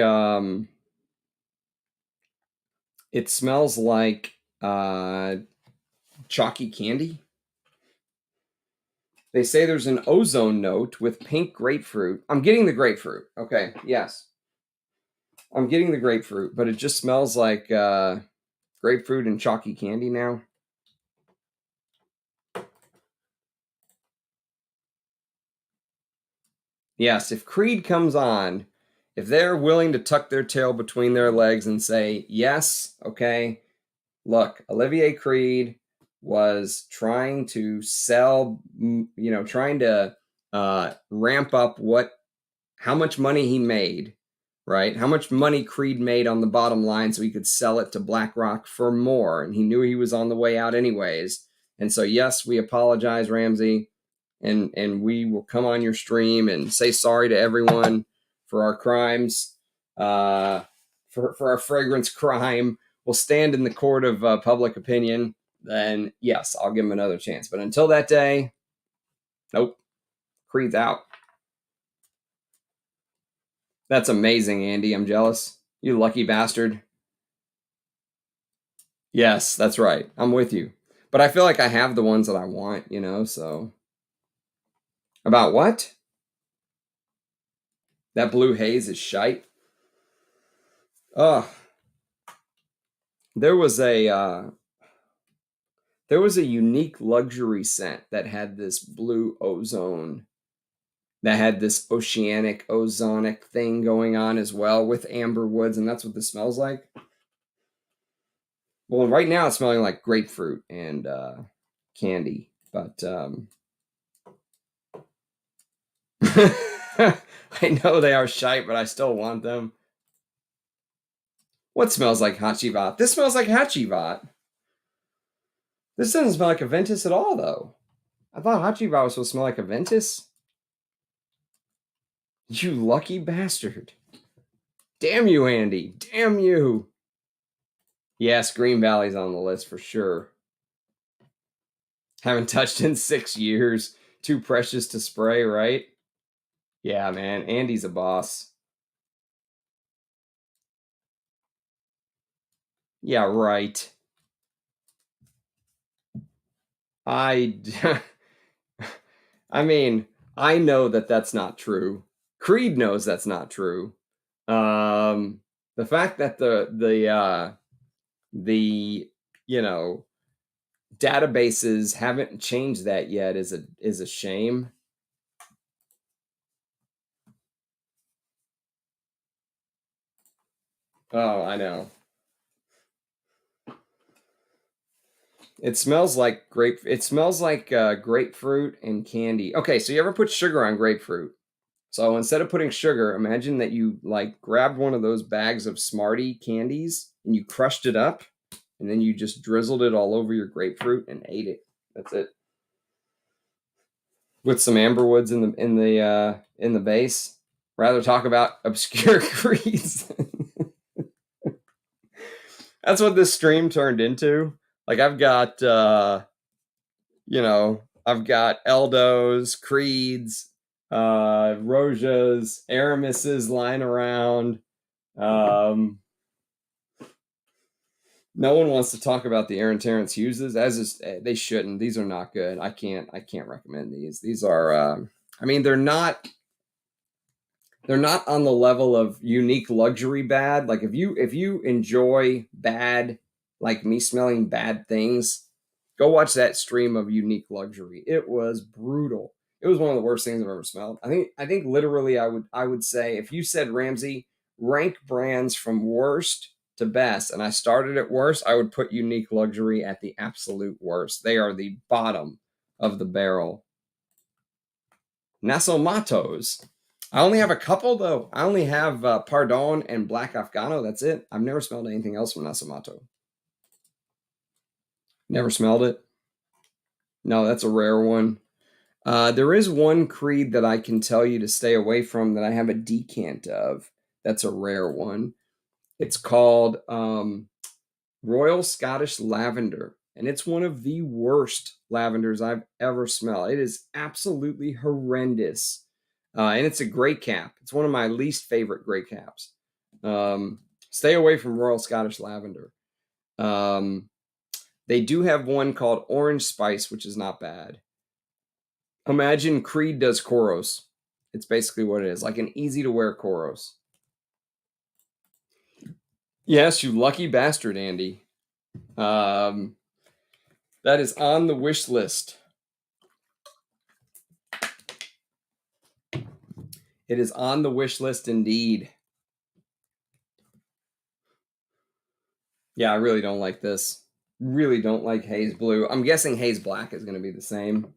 chalky candy. They say there's an ozone note with pink grapefruit. I'm getting the grapefruit. Okay, yes. I'm getting the grapefruit, but it just smells like grapefruit and chalky candy now. Yes, if Creed comes on, if they're willing to tuck their tail between their legs and say, yes, okay, look, Olivier Creed was trying to sell, trying to ramp up how much money he made, right? How much money Creed made on the bottom line so he could sell it to BlackRock for more. And he knew he was on the way out anyways. And so, yes, we apologize, Ramsey. And we will come on your stream and say sorry to everyone for our crimes, for our fragrance crime. We'll stand in the court of public opinion. Then, yes, I'll give him another chance. But until that day, nope, Creed's out. That's amazing, Andy. I'm jealous. You lucky bastard. Yes, that's right. I'm with you. But I feel like I have the ones that I want, so. About what? That blue haze is shite. Ugh. There was a unique luxury scent that had this blue ozone, that had this oceanic ozonic thing going on as well with amber woods, and that's what this smells like. Well, right now it's smelling like grapefruit and candy, but I know they are shite, but I still want them. What smells like Hachivat? This smells like Hachivat. This doesn't smell like a Ventus at all, though. I thought Hachivat was supposed to smell like a Ventus. You lucky bastard. Damn you, Andy. Damn you. Yes, Green Valley's on the list for sure. Haven't touched in 6 years. Too precious to spray, right? Yeah, man. Andy's a boss. Yeah, right. I mean, I know that that's not true. Creed knows that's not true. The fact that the databases haven't changed that yet is a shame. Oh, I know. It smells like grapefruit and candy. Okay, so you ever put sugar on grapefruit? So instead of putting sugar, imagine that you like grabbed one of those bags of Smartie candies and you crushed it up, and then you just drizzled it all over your grapefruit and ate it. That's it. With some amber woods in the base. Rather talk about obscure creeds. That's what this stream turned into. Like I've got I've got Eldos, Creeds, Rojas, Aramises lying around. No one wants to talk about the Terence Hugheses, as is they shouldn't. These are not good. I can't recommend these. These are they're not on the level of unique luxury bad. Like if you enjoy bad, like me smelling bad things, go watch that stream of unique luxury. It was brutal. It was one of the worst things I've ever smelled. I think literally I would say, if you said, Ramsey, rank brands from worst to best, and I started at worst, I would put unique luxury at the absolute worst. They are the bottom of the barrel. Nasomatos. I only have a couple though. I only have Pardon and Black Afghano. That's it. I've never smelled anything else from Nasomato. Never smelled it. No, that's a rare one. There is one Creed that I can tell you to stay away from that I have a decant of. That's a rare one. It's called Royal Scottish Lavender, and it's one of the worst lavenders I've ever smelled. It is absolutely horrendous. And it's a gray cap. It's one of my least favorite gray caps. Stay away from Royal Scottish Lavender. They do have one called Orange Spice, which is not bad. Imagine Creed does Koros. It's basically what it is, like an easy to wear Koros. Yes, you lucky bastard, Andy. That is on the wish list. It is on the wish list indeed. Yeah, I really don't like this. Really don't like Haze Blue. I'm guessing Haze Black is going to be the same.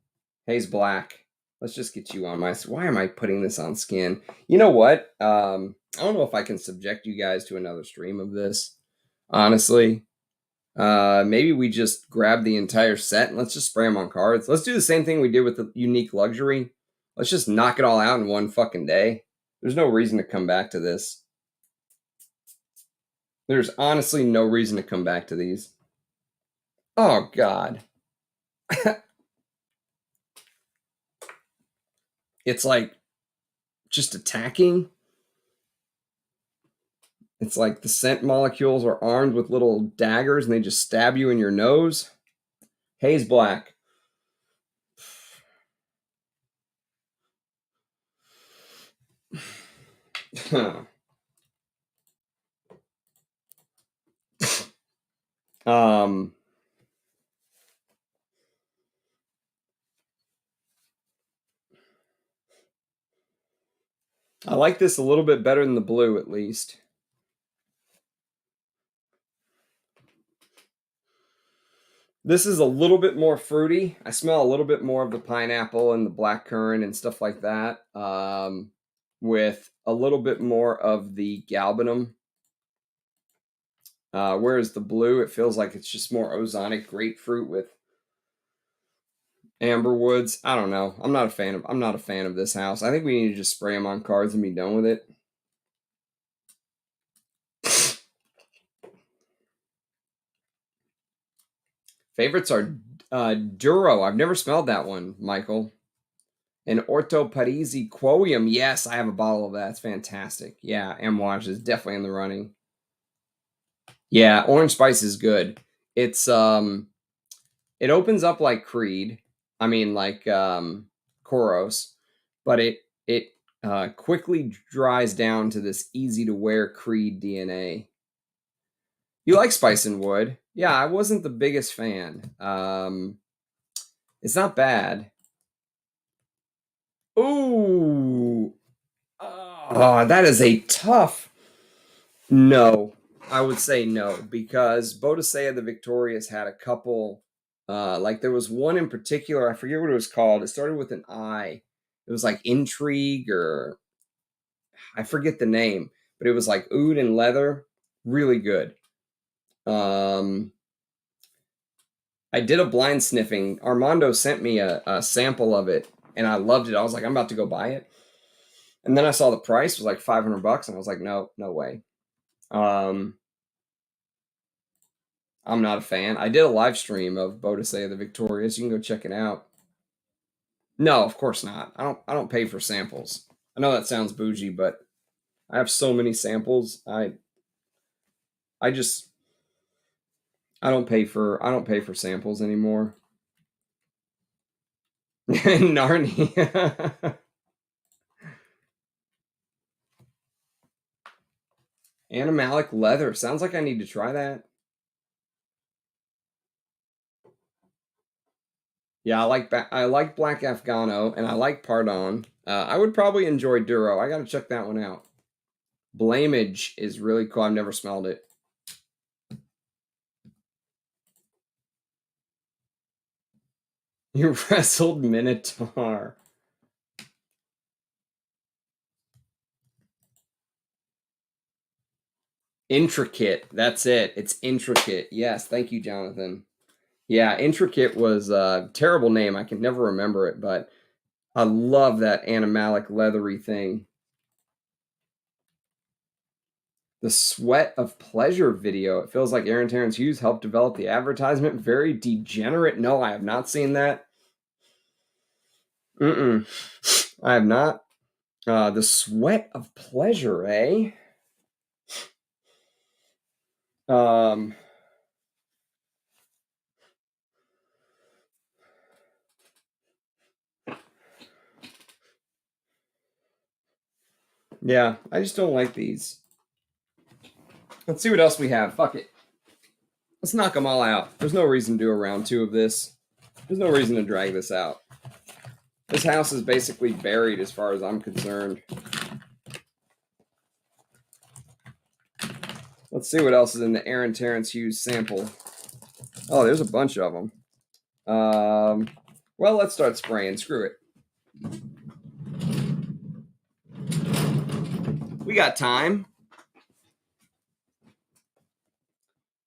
Haze Black. Let's just get you on my... Why am I putting this on skin? You know what? I don't know if I can subject you guys to another stream of this. Honestly. Maybe we just grab the entire set and let's just spray them on cards. Let's do the same thing we did with the unique luxury. Let's just knock it all out in one fucking day. There's no reason to come back to this. There's honestly no reason to come back to these. Oh, God. It's like just attacking. It's like the scent molecules are armed with little daggers and they just stab you in your nose. Haze Black. I like this a little bit better than the blue, at least. This is a little bit more fruity. I smell a little bit more of the pineapple and the blackcurrant and stuff like that, with a little bit more of the galbanum. Whereas the blue, it feels like it's just more ozonic grapefruit with amber woods. I don't know. I'm not a fan of this house. I think we need to just spray them on cards and be done with it. Favorites are Duro. I've never smelled that one, Michael. And Orto Parisi Quoium. Yes, I have a bottle of that. It's fantastic. Yeah, Amouage is definitely in the running. Yeah, Orange Spice is good. It's it opens up like Creed. I mean, like Koros, but it quickly dries down to this easy to wear Creed DNA. You like Spice and Wood? Yeah, I wasn't the biggest fan. It's not bad. Ooh, that is a tough no. I would say no, because Bodicea the Victorious had a couple. Like there was one in particular, I forget what it was called. It started with an I. It was like Intrigue, or I forget the name, but it was like oud and leather. Really good. I did a blind sniffing. Armando sent me a sample of it, and I loved it. I was like, I'm about to go buy it. And then I saw the price was like $500, and I was like, no way. I'm not a fan. I did a live stream of Bodicea the Victorious. You can go check it out. No, of course not. I don't pay for samples. I know that sounds bougie, but I have so many samples. I just I don't pay for samples anymore. Narnia. Animalic leather. Sounds like I need to try that. Yeah, I like Black Afghano and I like Pardon. I would probably enjoy Duro. I got to check that one out. Blamage is really cool. I've never smelled it. You wrestled Minotaur. Intricate. That's it. It's intricate. Yes. Thank you, Jonathan. Yeah, Intricate was a terrible name. I can never remember it, but I love that animalic leathery thing. The Sweat of Pleasure video. It feels like Aaron Terence Hughes helped develop the advertisement. Very degenerate. No, I have not seen that. I have not. The Sweat of Pleasure, eh? Yeah, I just don't like these. Let's see what else we have. Fuck it. Let's knock them all out. There's no reason to do a round 2 of this. There's no reason to drag this out. This house is basically buried as far as I'm concerned. Let's see what else is in the Aaron Terence Hughes sample. Oh, there's a bunch of them. Well, let's start spraying. Screw it. We got time.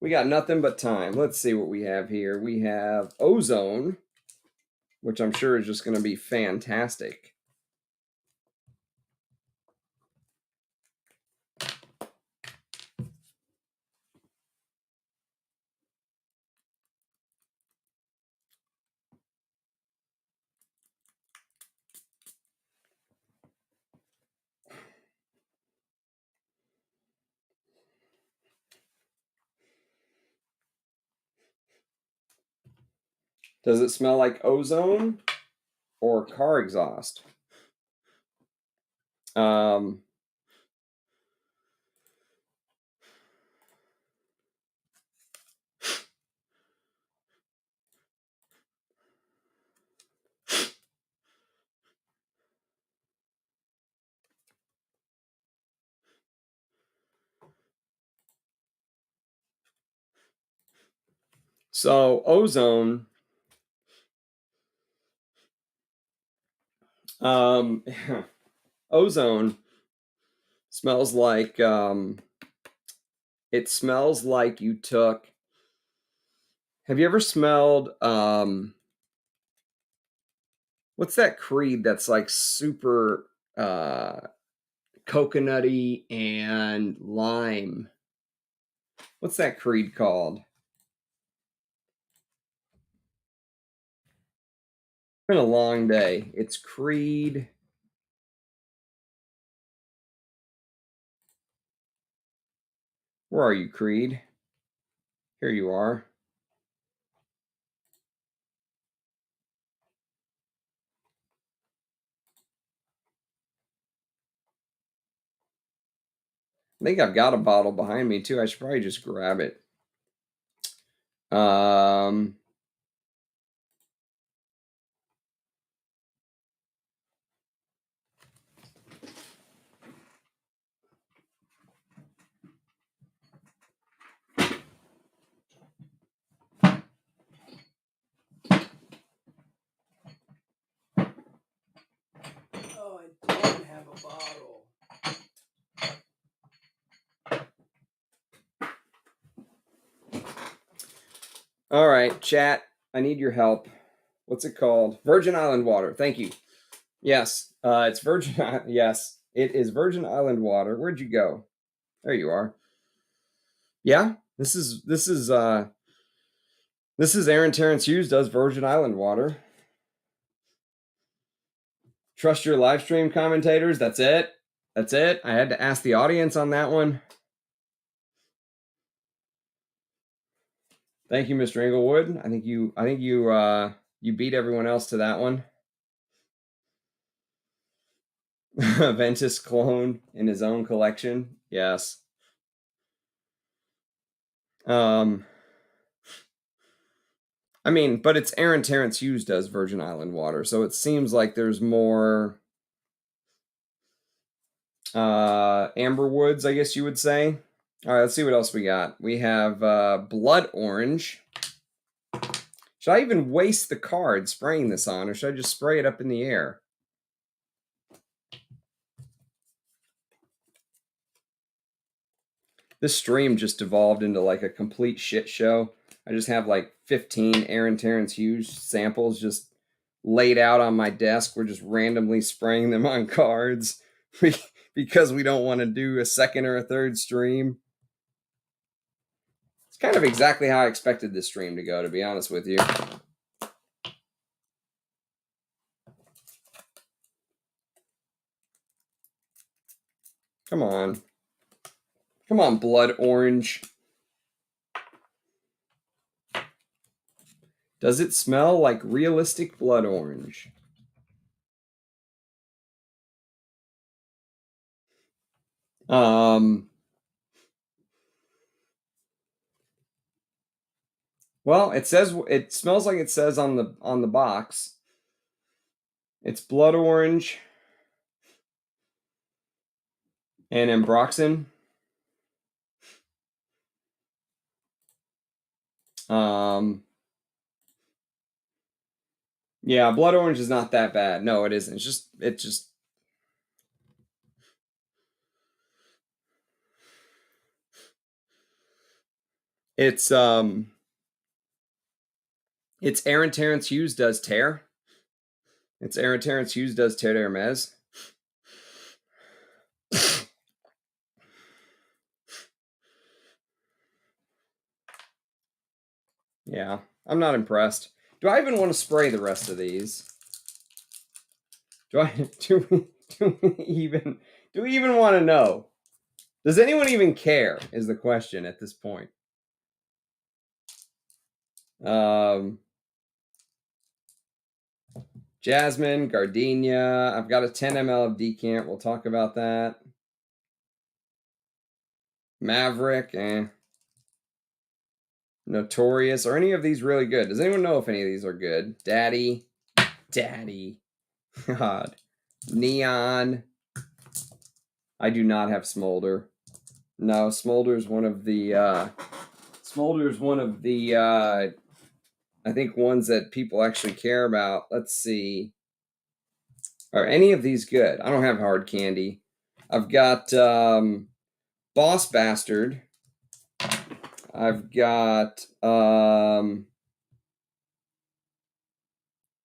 We got nothing but time. Let's see what we have here. We have Ozone, which I'm sure is just going to be fantastic. Does it smell like ozone or car exhaust? So ozone, ozone smells like it smells like you took. Have you ever smelled what's that creed that's like super coconutty and lime? What's that creed called? It's been a long day. It's Creed. Where are you, Creed? Here you are. I think I've got a bottle behind me too. I should probably just grab it. Oh, I don't have a bottle. All right, chat. I need your help. What's it called? Virgin Island water. Thank you. Yes, it's Virgin. Yes, it is Virgin Island water. Where'd you go? There you are. Yeah, this is This is Aaron Terence Hughes does Virgin Island water. Trust your live stream commentators. That's it. That's it. I had to ask the audience on that one. Thank you, Mr. Inglewood. I think you beat everyone else to that one. Ventus clone in his own collection. Yes. I mean, but it's Aaron Terence Hughes does Virgin Island water, so it seems like there's more amber woods, I guess you would say. All right, let's see what else we got. We have blood orange. Should I even waste the card spraying this on, or should I just spray it up in the air? This stream just evolved into like a complete shit show. I just have like 15 Aaron Terence Hughes samples just laid out on my desk. We're just randomly spraying them on cards because we don't want to do a second or a third stream. It's kind of exactly how I expected this stream to go, to be honest with you. Come on. Come on, blood orange. Does it smell like realistic blood orange? Well, it says it smells like it says on the box. It's blood orange and ambroxan. Yeah, blood orange is not that bad. No, it isn't. It's Aaron Terence Hughes does Tear. It's Aaron Terence Hughes does Terre d'Hermes. Yeah, I'm not impressed. Do I even want to spray the rest of these? Do we even want to know? Does anyone even care is the question at this point. Jasmine, gardenia. I've got a 10 ml of decant. We'll talk about that. Maverick, Notorious. Are any of these really good? Does anyone know if any of these are good? Daddy. God. Neon. I do not have Smolder. No, Smolder's one of the I think ones that people actually care about. Let's see. Are any of these good? I don't have hard candy. I've got Boss Bastard. I've got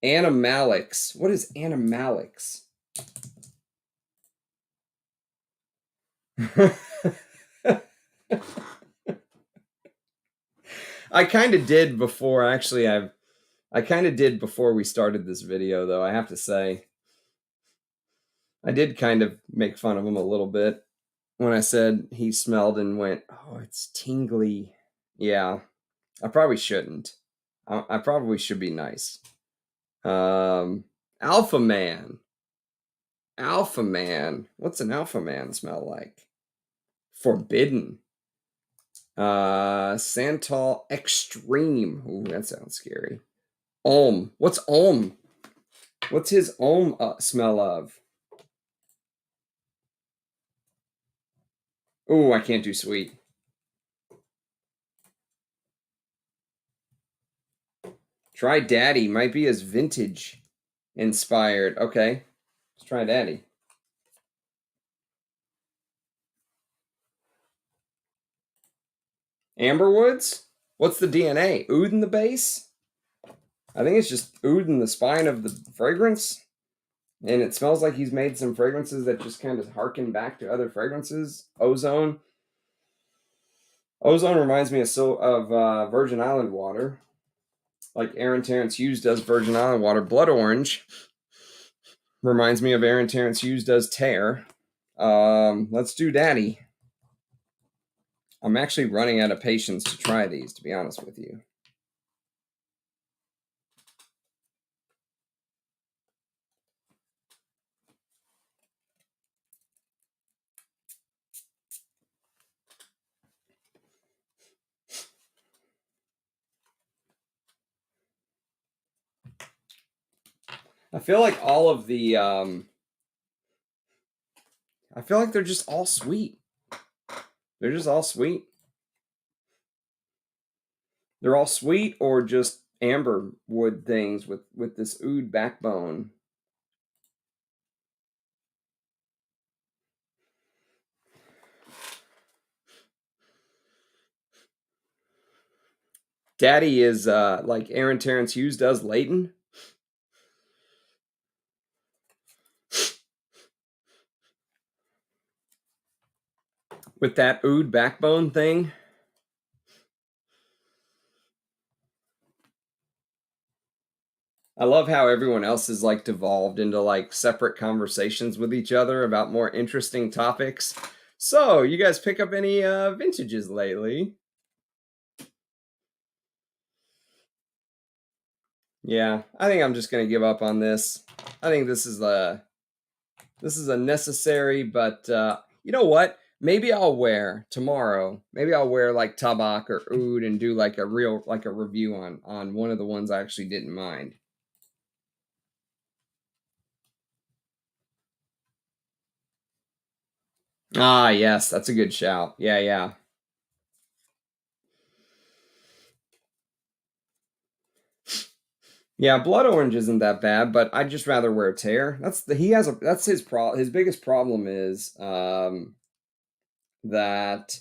Animalix. What is Animalix? I kind of did before, actually. I kind of did before we started this video, though, I have to say. I did kind of make fun of him a little bit when I said he smelled and went, oh, it's tingly. Yeah, I probably shouldn't. I probably should be nice. Alpha Man. Alpha Man. What's an Alpha Man smell like? Forbidden. Santal Extreme. Ooh, that sounds scary. Ohm. What's Ohm? What's his Ohm smell of? Ooh, I can't do sweet. Try Daddy. Might be as vintage inspired. Okay. Let's try Daddy. Amberwoods? What's the DNA? Oud in the base? I think it's just oud in the spine of the fragrance. And it smells like he's made some fragrances that just kind of harken back to other fragrances. Ozone. Ozone reminds me of Virgin Island water. Like Aaron Terence Hughes does Virgin Island water. Blood orange reminds me of Aaron Terence Hughes does tear. Let's do daddy. I'm actually running out of patience to try these, to be honest with you. I feel like all of the I feel like they're just all sweet. They're just all sweet. They're all sweet or just amber wood things with this oud backbone. Daddy is like Aaron Terence Hughes does Leighton. With that oud backbone thing. I love how everyone else is like devolved into like separate conversations with each other about more interesting topics. So, you guys pick up any vintages lately? Yeah, I think I'm just gonna give up on this. I think this is a necessary, but you know what? Maybe I'll wear tomorrow. Maybe I'll wear like tabak or oud and do like a review on one of the ones I actually didn't mind. Ah, yes, that's a good shout. Yeah, yeah. Yeah, blood orange isn't that bad, but I'd just rather wear tear. That's his biggest problem is that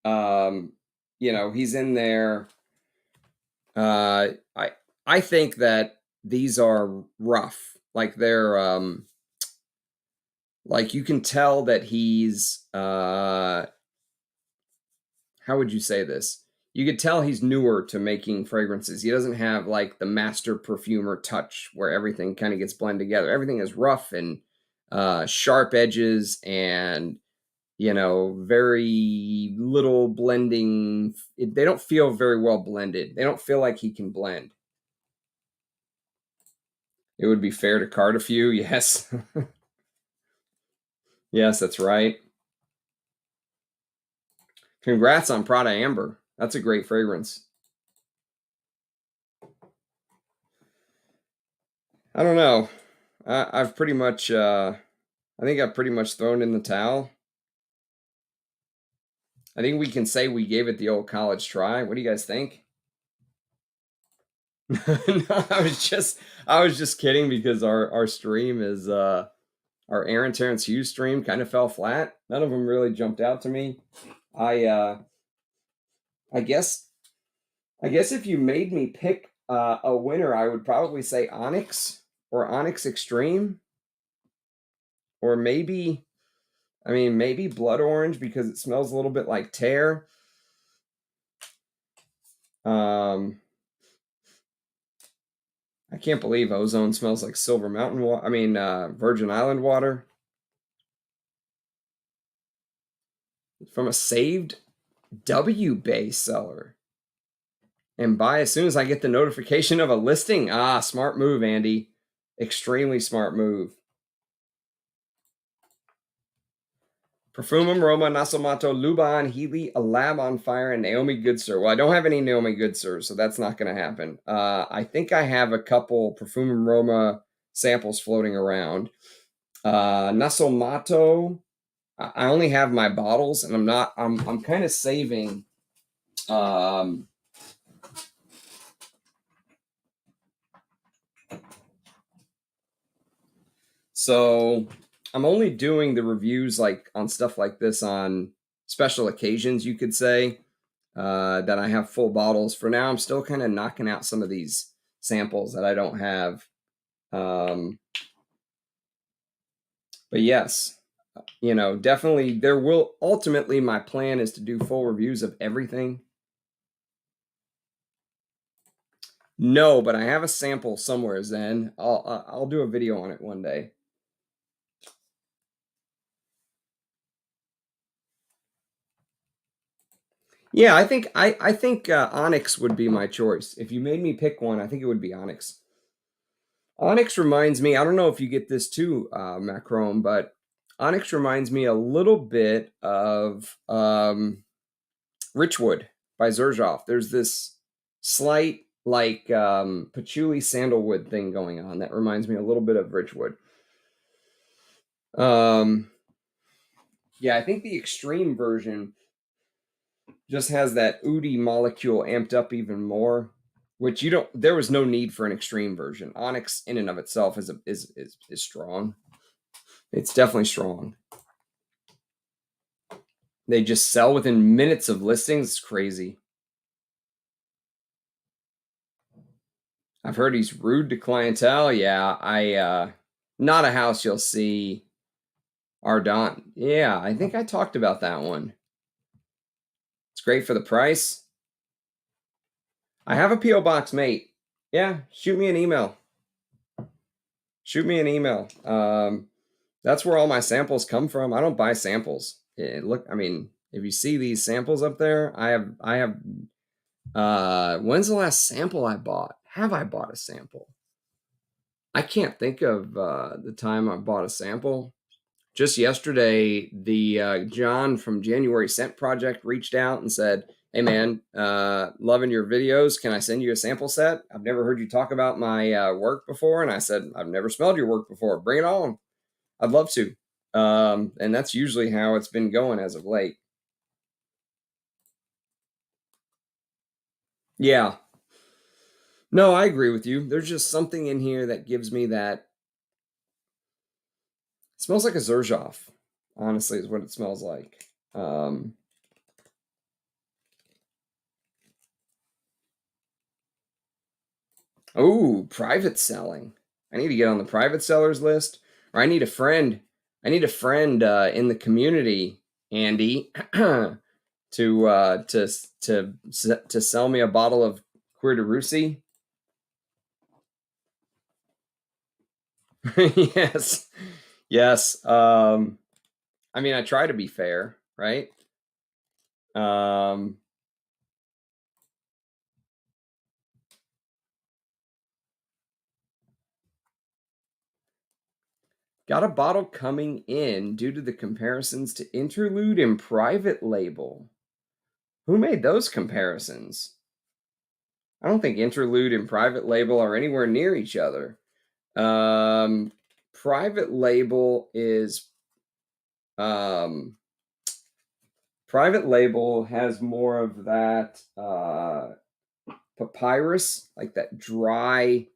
um he's in there. I think that these are rough. Like they're like you can tell that he's how would you say this? You could tell he's newer to making fragrances. He doesn't have like the master perfumer touch where everything kind of gets blended together. Everything is rough and sharp edges and very little blending. They don't feel very well blended. They don't feel like he can blend. It would be fair to card a few, yes. Yes, that's right. Congrats on Prada Amber. That's a great fragrance. I don't know. I've pretty much I think I've pretty much thrown in the towel. I think we can say we gave it the old college try. What do you guys think? No, I was just kidding because our stream is our Aaron Terence Hughes stream kind of fell flat. None of them really jumped out to me. I I guess if you made me pick a winner, I would probably say Onyx or Onyx Extreme, or maybe Blood Orange because it smells a little bit like tear. Um, I can't believe Ozone smells like Silver Mountain water. Virgin Island water from a saved W Bay seller. And buy as soon as I get the notification of a listing. Ah, smart move, Andy. Extremely smart move. Perfumum, Roma, Nasomato, Luban, Healy, A Lab on Fire, and Naomi Goodsir. Well, I don't have any Naomi Goodsir, so that's not going to happen. I think I have a couple Perfumum Roma samples floating around. Nasomato, I only have my bottles, and I'm kind of saving. So I'm only doing the reviews like on stuff like this on special occasions, you could say, that I have full bottles. For now, I'm still kind of knocking out some of these samples that I don't have. But yes, definitely there will ultimately my plan is to do full reviews of everything. No, but I have a sample somewhere, Zen. I'll do a video on it one day. Yeah, I think Onyx would be my choice. If you made me pick one, I think it would be Onyx. Onyx reminds me, I don't know if you get this too, Macron, but Onyx reminds me a little bit of Richwood by Xerjoff. There's this slight like patchouli sandalwood thing going on that reminds me a little bit of Richwood. Yeah, I think the extreme version just has that oudi molecule amped up even more, which you don't. There was no need for an extreme version. Onyx in and of itself is strong. It's definitely strong. They just sell within minutes of listings. It's crazy. I've heard he's rude to clientele. Yeah, not a house you'll see Ardent. Yeah, I think I talked about that one. It's great for the price. I have a P.O. box, mate. Yeah, shoot me an email. Shoot me an email. That's where all my samples come from. I don't buy samples. Look, I mean, if you see these samples up there, I have when's the last sample I bought? Have I bought a sample? I can't think of the time I bought a sample. Just yesterday, the John from January Scent Project reached out and said, "Hey man, loving your videos. Can I send you a sample set? I've never heard you talk about my work before." And I said, "I've never smelled your work before. Bring it on. I'd love to." And that's usually how it's been going as of late. Yeah. No, I agree with you. There's just something in here that gives me that. It smells like a Xerjoff, honestly, is what it smells like. Oh, private selling. I need to get on the private sellers list, or I need a friend. I need a friend in the community, Andy, to sell me a bottle of Cuir de Russie. Yes, yes. I mean, I try to be fair, right? Um, got a bottle coming in due to the comparisons to Interlude and Private Label. Who made those comparisons? I don't think Interlude and Private Label are anywhere near each other. Private Label is Private Label has more of that papyrus, like that dry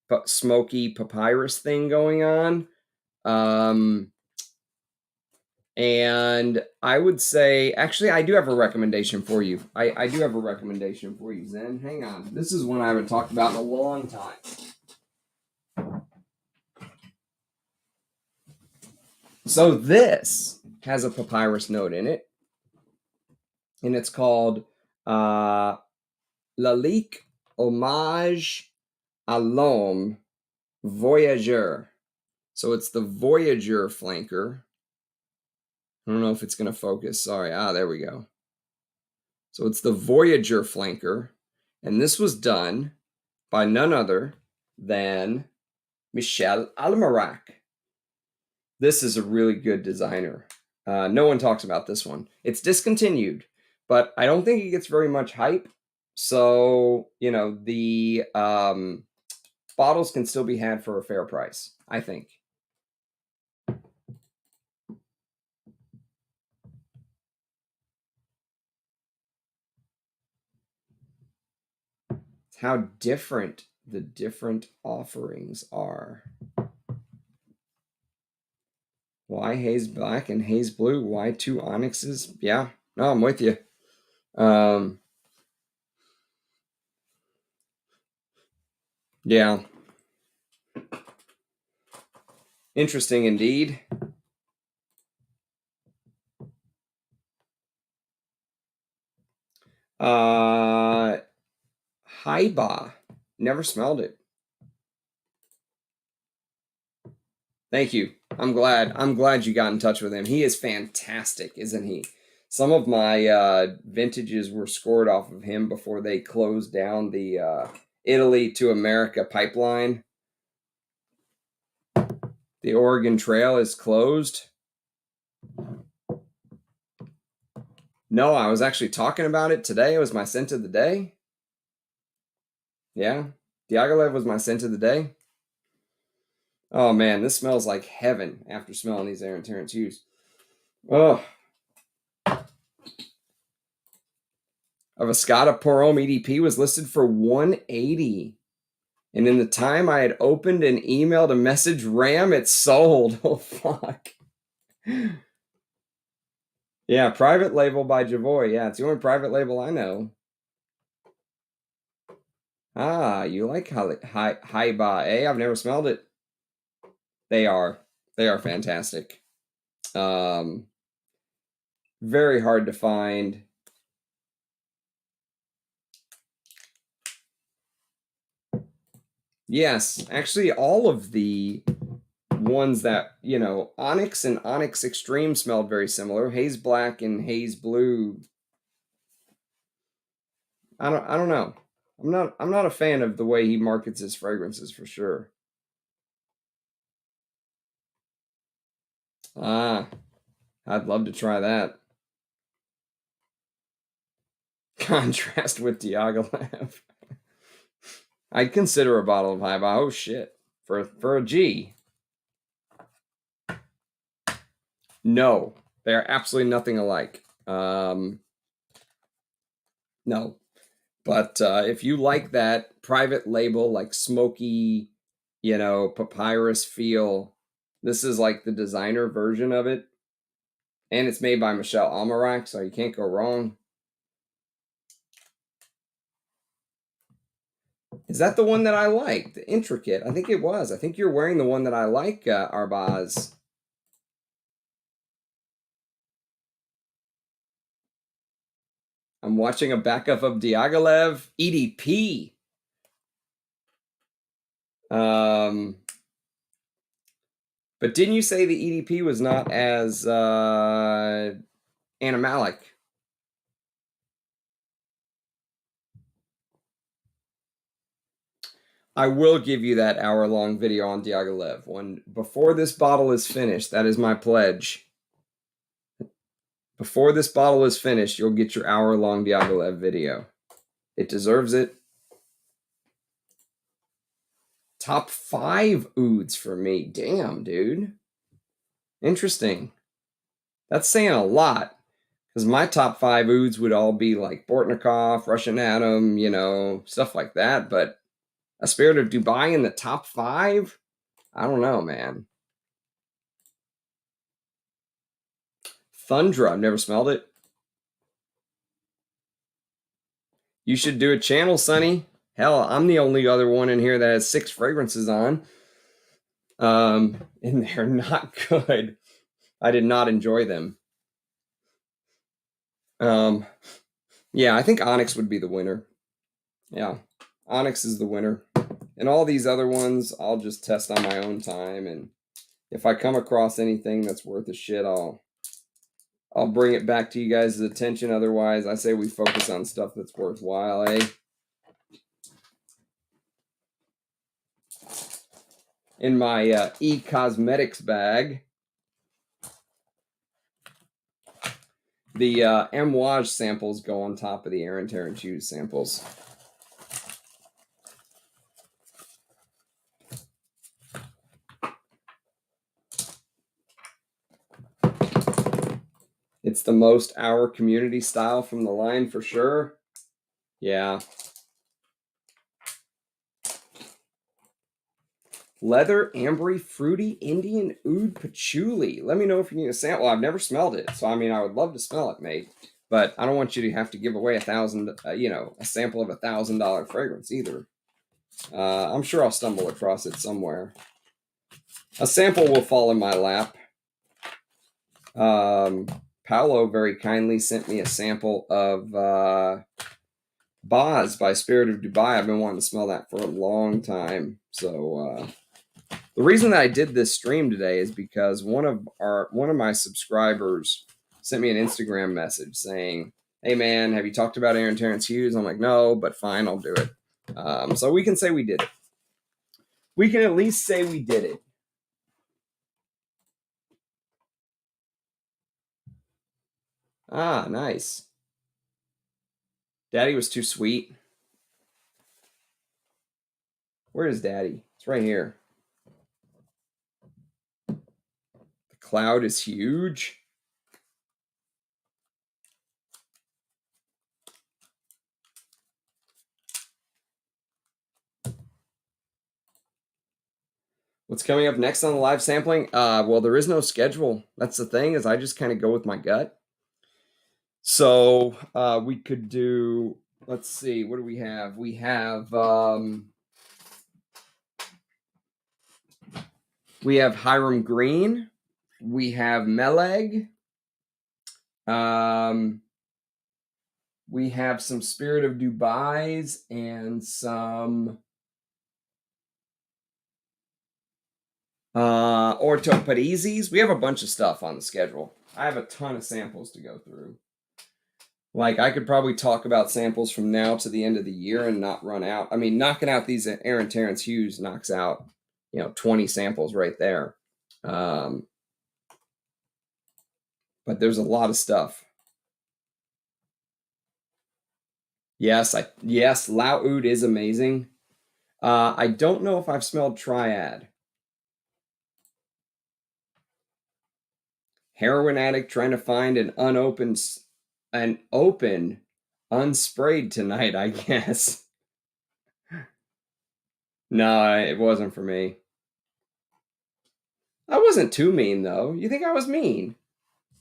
but smoky papyrus thing going on. And I would say, actually, I do have a recommendation for you. I do have a recommendation for you, Zen. Hang on. This is one I haven't talked about in a long time. So this has a papyrus note in it, and it's called Lalique Hommage à l'Homme Voyageur. So it's the Voyager flanker. I don't know if it's going to focus. Sorry. There we go. So it's the Voyager flanker, and this was done by none other than Michel Almarac. This is a really good designer. No one talks about this one. It's discontinued, but I don't think it gets very much hype. So, the bottles can still be had for a fair price, I think. It's how different the different offerings are. Why Haze Black and Haze Blue? Why two Onyxes? Yeah, no, I'm with you. Yeah. Interesting indeed. Haiba Never smelled it. Thank you. I'm glad you got in touch with him. He is fantastic, isn't he? Some of my vintages were scored off of him before they closed down the Italy to America pipeline. The Oregon Trail is closed. No, I was actually talking about it today. It was my scent of the day. Yeah, Diaghilev was my scent of the day. Oh man, this smells like heaven after smelling these Terence Hughes. Oh. A Viscata Pour Homme EDP was listed for $180. And in the time I had opened and emailed a message RAM, it sold. Oh, fuck. Yeah, private label by Javoy. Yeah, it's the only private label I know. Ah, you like Haiba, eh? I've never smelled it. They are fantastic. Very hard to find. Yes, actually, all of the ones that, you know, Onyx and Onyx Extreme smelled very similar. Haze Black and Haze Blue. I don't know. I'm not a fan of the way he markets his fragrances for sure. Ah, I'd love to try that. Contrast with Diaghilev. I'd consider a bottle of Haiba. Oh shit. For a G. No. They are absolutely nothing alike. No. But if you like that private label, like smoky, you know, papyrus feel, this is like the designer version of it. And it's made by Michelle Almerac, so you can't go wrong. Is that the one that I like? The intricate? I think it was. I think you're wearing the one that I like, Arbaz. I'm watching a backup of Diaghilev EDP. But didn't you say the EDP was not as animalic? I will give you that hour-long video on Diaghilev. When before this bottle is finished, that is my pledge. Before this bottle is finished, you'll get your hour-long Diaghilev video. It deserves it. Top 5 ouds for me. Damn, dude. Interesting. That's saying a lot. Because my top 5 ouds would all be like Bortnikov, Russian Atom, you know, stuff like that. But a Spirit of Dubai in the top 5? I don't know, man. Thundra. I've never smelled it. You should do a channel, Sonny. Hell, I'm the only other one in here that has 6 fragrances on. And they're not good. I did not enjoy them. Yeah, I think Onyx would be the winner. Yeah, Onyx is the winner. And all these other ones, I'll just test on my own time. And if I come across anything that's worth a shit, I'll bring it back to you guys' attention. Otherwise, I say we focus on stuff that's worthwhile, eh? In my e-cosmetics bag, the Amouage samples go on top of the Terence Hughes samples. It's the most our community style from the line for sure. Yeah. Leather, ambery, fruity, Indian oud patchouli. Let me know if you need a sample. I've never smelled it, so I mean, I would love to smell it, mate. But I don't want you to have to give away a sample of $1,000 fragrance either. I'm sure I'll stumble across it somewhere. A sample will fall in my lap. Paolo very kindly sent me a sample of Boz by Spirit of Dubai. I've been wanting to smell that for a long time. So the reason that I did this stream today is because one of my subscribers sent me an Instagram message saying, "Hey man, have you talked about Aaron Terence Hughes?" I'm like, "No, but fine, I'll do it." So we can say we did it. We can at least say we did it. Ah, nice. Daddy was too sweet. Where is Daddy? It's right here. The cloud is huge. What's coming up next on the live sampling? Well, there is no schedule. That's the thing, is I just kind of go with my gut. So we could do, let's see, what do we have? We have Hiram Green. We have Meleg. We have some Spirit of Dubai's and some Orto Parisis. We have a bunch of stuff on the schedule. I have a ton of samples to go through. Like, I could probably talk about samples from now to the end of the year and not run out. I mean, knocking out these Aaron Terence Hughes knocks out, 20 samples right there. But there's a lot of stuff. Yes, Lao Oud is amazing. I don't know if I've smelled Triad. Heroin addict trying to find an open, unsprayed tonight, I guess. No, it wasn't for me. I wasn't too mean, though. You think I was mean?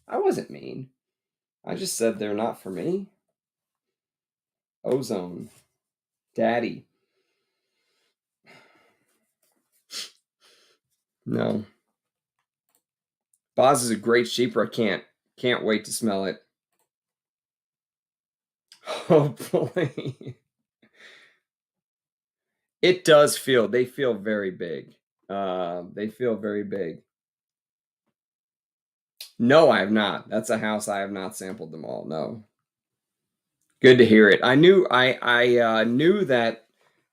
I wasn't mean. I just said they're not for me. Ozone. Daddy. No. Boz is a great sheeper. I can't wait to smell it. Hopefully. It does feel, they feel very big. They feel very big. No, I have not. That's a house I have not sampled them all. No. Good to hear it. I knew knew that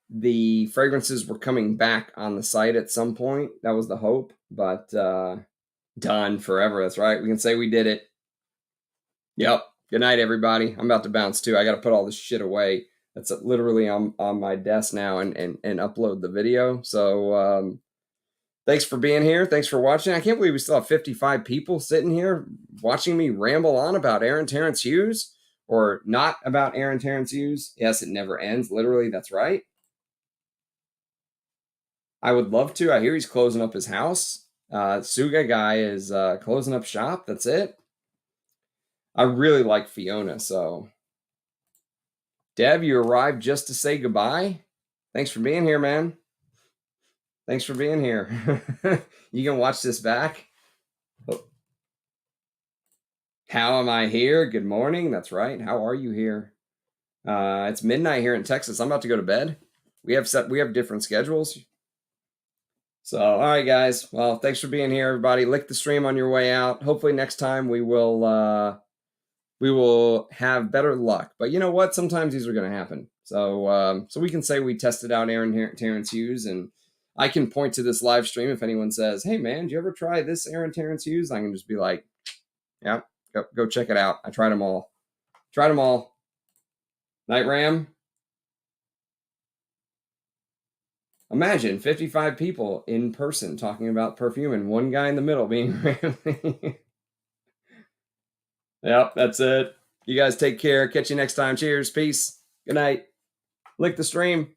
the fragrances were coming back on the site at some point. That was the hope, but done forever. That's right. We can say we did it. Yep. Good night, everybody. I'm about to bounce too. I got to put all this shit away. That's literally on my desk now and upload the video. So thanks for being here. Thanks for watching. I can't believe we still have 55 people sitting here watching me ramble on about Aaron Terence Hughes, or not about Aaron Terence Hughes. Yes, it never ends. Literally, that's right. I would love to. I hear he's closing up his house. Suga guy is closing up shop. That's it. I really like Fiona, so. Deb, you arrived just to say goodbye? Thanks for being here, man. Thanks for being here. You can watch this back? Oh. How am I here? Good morning. That's right. How are you here? It's midnight here in Texas. I'm about to go to bed. We have different schedules. So, all right, guys. Well, thanks for being here, everybody. Lick the stream on your way out. Hopefully next time we will have better luck. But you know what? Sometimes these are going to happen. So so we can say we tested out Aaron Terence Hughes, and I can point to this live stream if anyone says, "Hey, man, did you ever try this Aaron Terence Hughes?" I can just be like, "Yeah, go check it out. I tried them all. Tried them all." Night Ram. Imagine 55 people in person talking about perfume and one guy in the middle being Ramsey. Yep, that's it. You guys take care. Catch you next time. Cheers. Peace. Good night. Lick the stream.